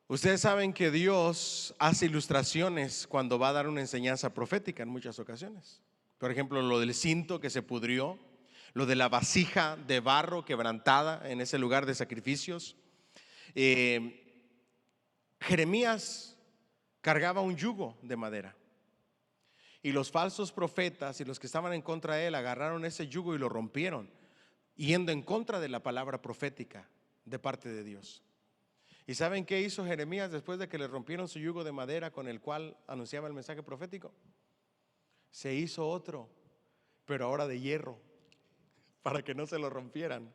S1: Ustedes saben que Dios hace ilustraciones cuando va a dar una enseñanza profética en muchas ocasiones. Por ejemplo, lo del cinto que se pudrió, lo de la vasija de barro quebrantada en ese lugar de sacrificios. Jeremías cargaba un yugo de madera y los falsos profetas y los que estaban en contra de él agarraron ese yugo y lo rompieron, yendo en contra de la palabra profética de parte de Dios. ¿Y saben qué hizo Jeremías después de que le rompieron su yugo de madera con el cual anunciaba el mensaje profético? Se hizo otro, pero ahora de hierro, para que no se lo rompieran.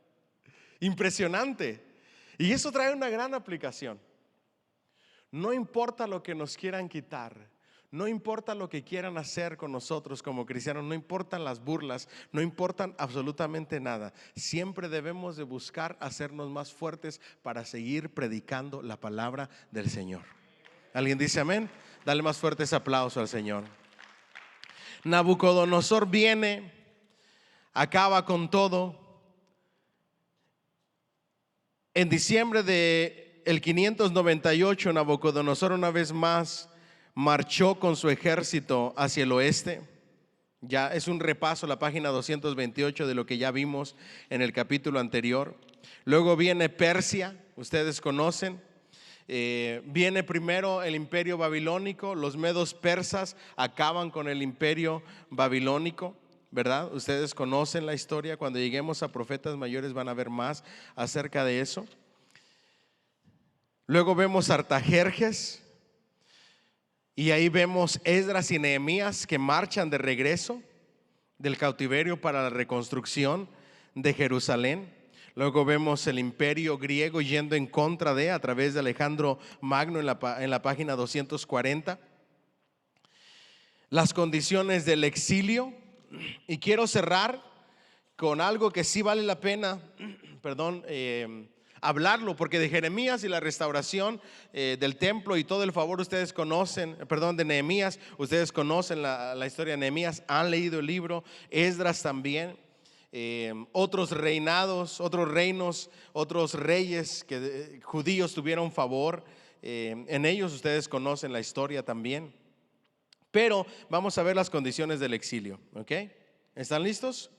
S1: Impresionante. Y eso trae una gran aplicación. No importa lo que nos quieran quitar, no importa lo que quieran hacer con nosotros como cristianos, no importan las burlas, no importan absolutamente nada. Siempre debemos de buscar hacernos más fuertes para seguir predicando la palabra del Señor. ¿Alguien dice amén? Dale más fuerte ese aplauso al Señor. Nabucodonosor viene, acaba con todo. En diciembre del 598, Nabucodonosor una vez más marchó con su ejército hacia el oeste. Ya es un repaso, la página 228 de lo que ya vimos en el capítulo anterior. Luego viene Persia, ustedes conocen. Viene primero el imperio babilónico. Los medos persas acaban con el imperio babilónico, ¿verdad? Ustedes conocen la historia. Cuando lleguemos a profetas mayores van a ver más acerca de eso. Luego vemos Artajerjes, y ahí vemos Esdras y Nehemías que marchan de regreso del cautiverio para la reconstrucción de Jerusalén. Luego vemos el imperio griego yendo en contra de, a través de Alejandro Magno en la página 240. Las condiciones del exilio. Y quiero cerrar con algo que sí vale la pena, hablarlo, porque de Jeremías y la restauración del templo y todo el favor ustedes conocen, de Nehemías, ustedes conocen la historia de Nehemías, han leído el libro. Esdras también. Otros reinados, otros reinos, otros reyes que judíos tuvieron favor, en ellos ustedes conocen la historia también. Pero vamos a ver las condiciones del exilio, ¿ok? ¿Están listos?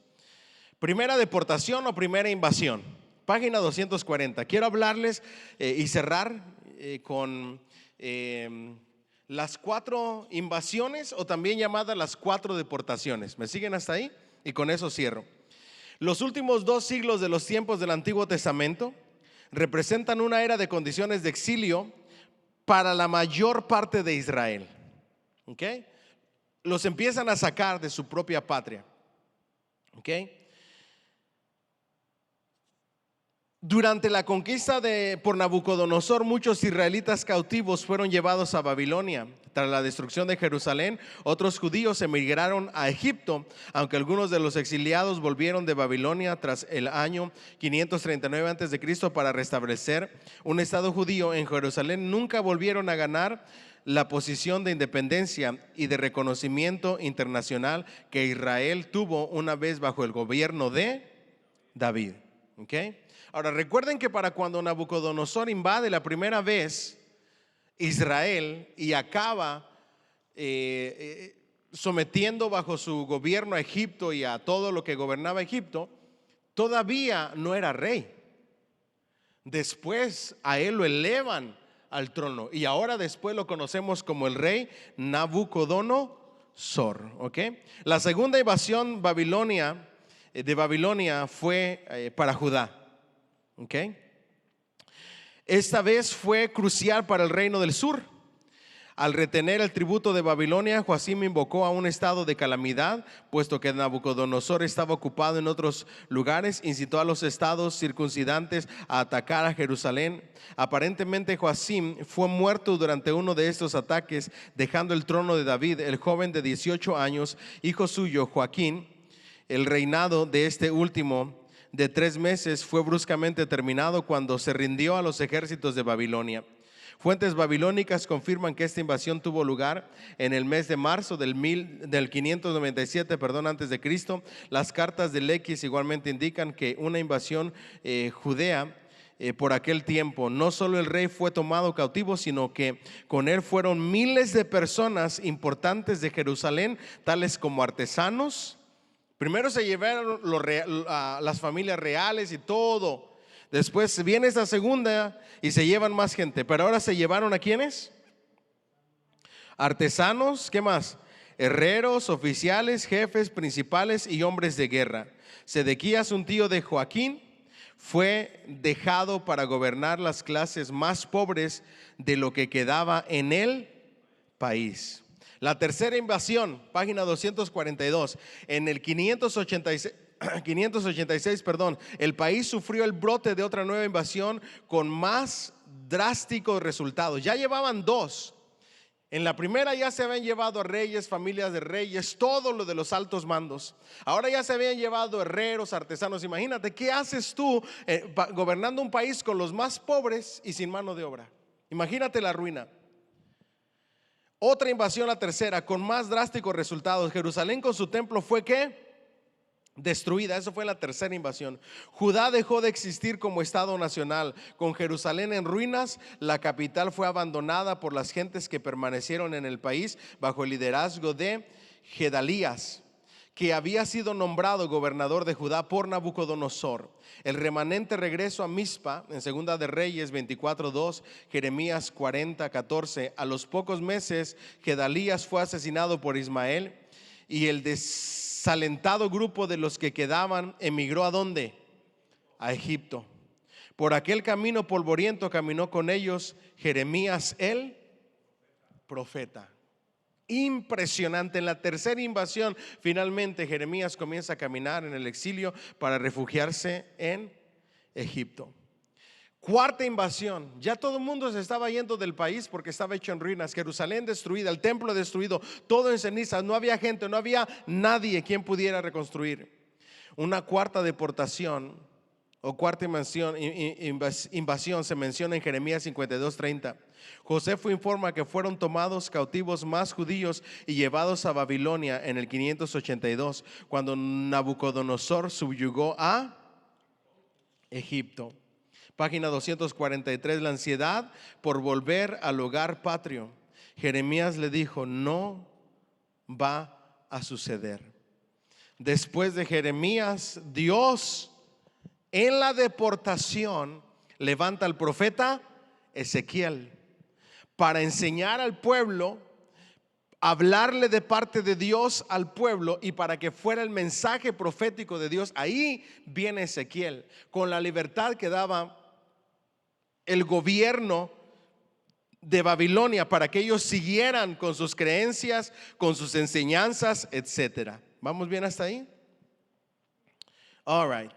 S1: Primera deportación o primera invasión, página 240. Quiero hablarles y cerrar con las 4 invasiones, o también llamadas las 4 deportaciones. ¿Me siguen hasta ahí? Y con eso cierro. Los últimos 2 siglos de los tiempos del Antiguo Testamento representan una era de condiciones de exilio para la mayor parte de Israel. ¿Ok? Los empiezan a sacar de su propia patria. ¿Ok? Durante la conquista por Nabucodonosor, muchos israelitas cautivos fueron llevados a Babilonia. Tras la destrucción de Jerusalén, otros judíos emigraron a Egipto, aunque algunos de los exiliados volvieron de Babilonia tras el año 539 a.C. para restablecer un estado judío en Jerusalén. Nunca volvieron a ganar la posición de independencia y de reconocimiento internacional que Israel tuvo una vez bajo el gobierno de David. ¿Ok? Ahora recuerden que para cuando Nabucodonosor invade la primera vez Israel y acaba sometiendo bajo su gobierno a Egipto y a todo lo que gobernaba Egipto, todavía no era rey. Después a él lo elevan al trono y ahora después lo conocemos como el rey Nabucodonosor. ¿Ok? La segunda invasión de Babilonia fue para Judá. ¿Okay? Esta vez fue crucial para el reino del sur. Al retener el tributo de Babilonia, Joacim invocó a un estado de calamidad, puesto que Nabucodonosor estaba ocupado en otros lugares. Incitó a los estados circundantes a atacar a Jerusalén. Aparentemente Joacim fue muerto durante uno de estos ataques, dejando el trono de David, el joven de 18 años, hijo suyo Joaquín. El reinado de este último de 3 meses fue bruscamente terminado cuando se rindió a los ejércitos de Babilonia. Fuentes babilónicas confirman que esta invasión tuvo lugar en el mes de marzo del 597 antes de Cristo. Las cartas de Lequis igualmente indican que una invasión judea por aquel tiempo. No solo el rey fue tomado cautivo, sino que con él fueron miles de personas importantes de Jerusalén, tales como artesanos. Primero se llevaron las familias reales y todo. Después viene esta segunda y se llevan más gente. Pero ahora se llevaron ¿a quiénes? Artesanos, ¿qué más? Herreros, oficiales, jefes, principales y hombres de guerra. Sedequías, un tío de Joaquín, fue dejado para gobernar las clases más pobres de lo que quedaba en el país. La tercera invasión, página 242, en el 586, el país sufrió el brote de otra nueva invasión con más drásticos resultados. Ya llevaban dos. En la primera ya se habían llevado a reyes, familias de reyes, todo lo de los altos mandos. Ahora ya se habían llevado herreros, artesanos. Imagínate, ¿qué haces tú gobernando un país con los más pobres y sin mano de obra? Imagínate la ruina. Otra invasión, la tercera, con más drásticos resultados. Jerusalén con su templo fue ¿qué? Destruida. Eso fue la tercera invasión. Judá dejó de existir como estado nacional. Con Jerusalén en ruinas, la capital fue abandonada por las gentes que permanecieron en el país bajo el liderazgo de Gedalías, que había sido nombrado gobernador de Judá por Nabucodonosor. El remanente regresó a Mizpa en Segunda de Reyes 24:2, Jeremías 40:14. A los pocos meses, Gedalías fue asesinado por Ismael y el desalentado grupo de los que quedaban emigró ¿a dónde? A Egipto. Por aquel camino polvoriento caminó con ellos Jeremías el profeta. Impresionante. En la tercera invasión, finalmente Jeremías comienza a caminar en el exilio para refugiarse en Egipto. Cuarta invasión, ya todo el mundo se estaba yendo del país porque estaba hecho en ruinas. Jerusalén destruida, el templo destruido, todo en cenizas. No había gente, no había nadie quien pudiera reconstruir. Una cuarta deportación o cuarta invasión se menciona en Jeremías 52:30. Josefo informa que fueron tomados cautivos más judíos y llevados a Babilonia en el 582, cuando Nabucodonosor subyugó a Egipto. Página 243, la ansiedad por volver al hogar patrio. Jeremías le dijo: no va a suceder. Después de Jeremías, Dios en la deportación levanta al profeta Ezequiel para enseñar al pueblo, hablarle de parte de Dios al pueblo y para que fuera el mensaje profético de Dios. Ahí viene Ezequiel con la libertad que daba el gobierno de Babilonia para que ellos siguieran con sus creencias, con sus enseñanzas, etcétera. ¿Vamos bien hasta ahí? All right.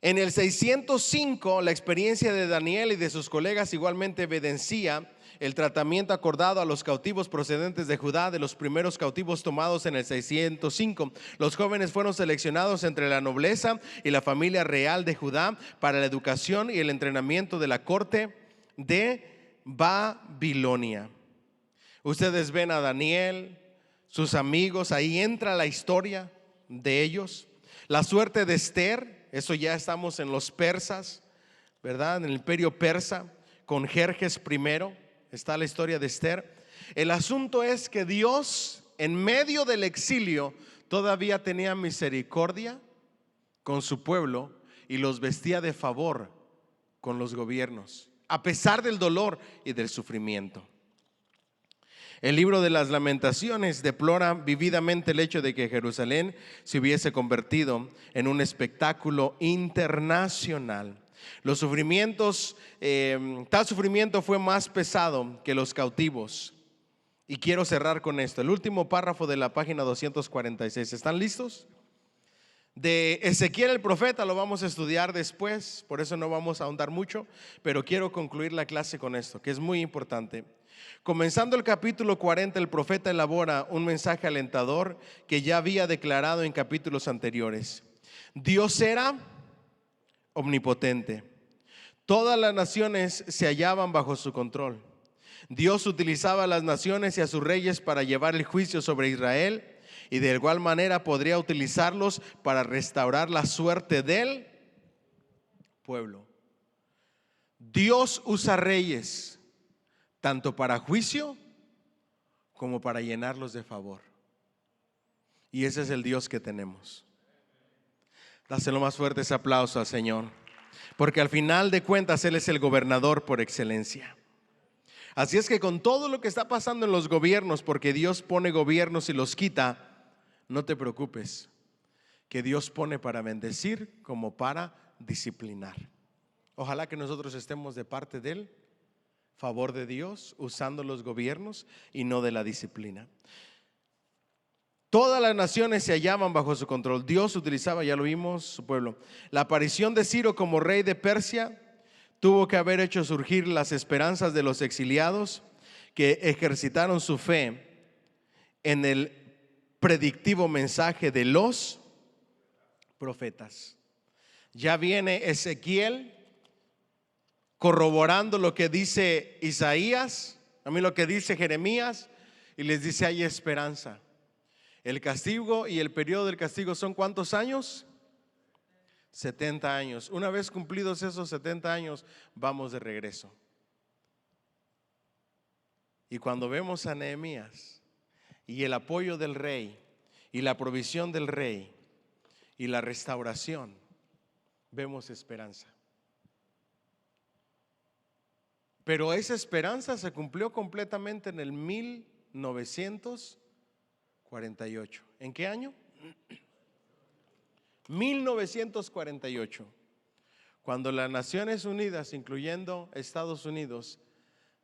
S1: En el 605, la experiencia de Daniel y de sus colegas igualmente evidencia el tratamiento acordado a los cautivos procedentes de Judá, de los primeros cautivos tomados en el 605. Los jóvenes fueron seleccionados entre la nobleza y la familia real de Judá para la educación y el entrenamiento de la corte de Babilonia. Ustedes ven a Daniel, sus amigos, ahí entra la historia de ellos. La suerte de Esther, eso ya estamos en los persas, ¿verdad? En el imperio persa, con Jerjes I, está la historia de Esther. El asunto es que Dios, en medio del exilio, todavía tenía misericordia con su pueblo y los vestía de favor con los gobiernos, a pesar del dolor y del sufrimiento. El libro de las Lamentaciones deplora vividamente el hecho de que Jerusalén se hubiese convertido en un espectáculo internacional. Los sufrimientos, tal sufrimiento fue más pesado que los cautivos. Y quiero cerrar con esto, el último párrafo de la página 246. ¿Están listos? De Ezequiel el profeta lo vamos a estudiar después, por eso no vamos a ahondar mucho, pero quiero concluir la clase con esto, que es muy importante. Comenzando el capítulo 40, el profeta elabora un mensaje alentador que ya había declarado en capítulos anteriores. Dios era omnipotente. Todas las naciones se hallaban bajo su control. Dios utilizaba a las naciones y a sus reyes para llevar el juicio sobre Israel, y de igual manera podría utilizarlos para restaurar la suerte del pueblo. Dios usa reyes tanto para juicio como para llenarlos de favor. Y ese es el Dios que tenemos. Dáselo más fuerte ese aplauso al Señor, porque al final de cuentas Él es el gobernador por excelencia. Así es que con todo lo que está pasando en los gobiernos, porque Dios pone gobiernos y los quita, no te preocupes, que Dios pone para bendecir como para disciplinar. Ojalá que nosotros estemos de parte del favor de Dios, usando los gobiernos y no de la disciplina. Todas las naciones se hallaban bajo su control. Dios utilizaba, ya lo vimos, su pueblo. La aparición de Ciro como rey de Persia tuvo que haber hecho surgir las esperanzas de los exiliados que ejercitaron su fe en el predictivo mensaje de los profetas. Ya viene Ezequiel corroborando lo que dice Isaías, lo que dice Jeremías, y les dice: hay esperanza. El castigo y el periodo del castigo son ¿cuántos años? 70 años. Una vez cumplidos esos 70 años, vamos de regreso. Y cuando vemos a Nehemías y el apoyo del rey y la provisión del rey y la restauración, vemos esperanza. Pero esa esperanza se cumplió completamente en el 1948. ¿En qué año? 1948, cuando las Naciones Unidas, incluyendo Estados Unidos,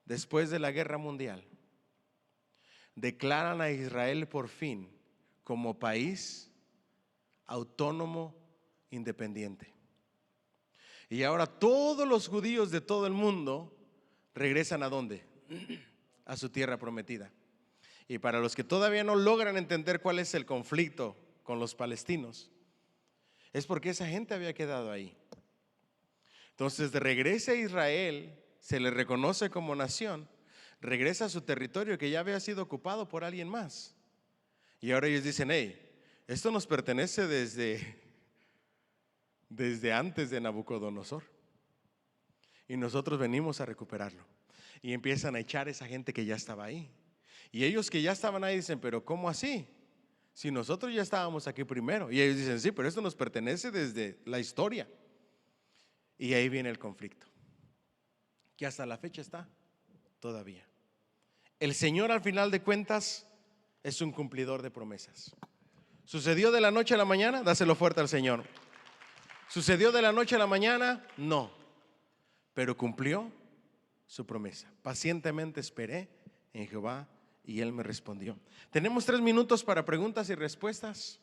S1: después de la Guerra Mundial, declaran a Israel por fin como país autónomo, independiente. Y ahora todos los judíos de todo el mundo regresan ¿a dónde? A su tierra prometida. Y para los que todavía no logran entender cuál es el conflicto con los palestinos, es porque esa gente había quedado ahí. Entonces, de regreso a Israel, se le reconoce como nación, regresa a su territorio que ya había sido ocupado por alguien más. Y ahora ellos dicen: hey, esto nos pertenece desde antes de Nabucodonosor, y nosotros venimos a recuperarlo. Y empiezan a echar a esa gente que ya estaba ahí. Y ellos que ya estaban ahí dicen: pero ¿cómo así? Si nosotros ya estábamos aquí primero. Y ellos dicen: sí, pero esto nos pertenece desde la historia. Y ahí viene el conflicto, que hasta la fecha está todavía. El Señor, al final de cuentas, es un cumplidor de promesas. ¿Sucedió de la noche a la mañana? Dáselo fuerte al Señor. ¿Sucedió de la noche a la mañana? No, pero cumplió su promesa. Pacientemente esperé en Jehová y Él me respondió. Tenemos 3 minutos para preguntas y respuestas.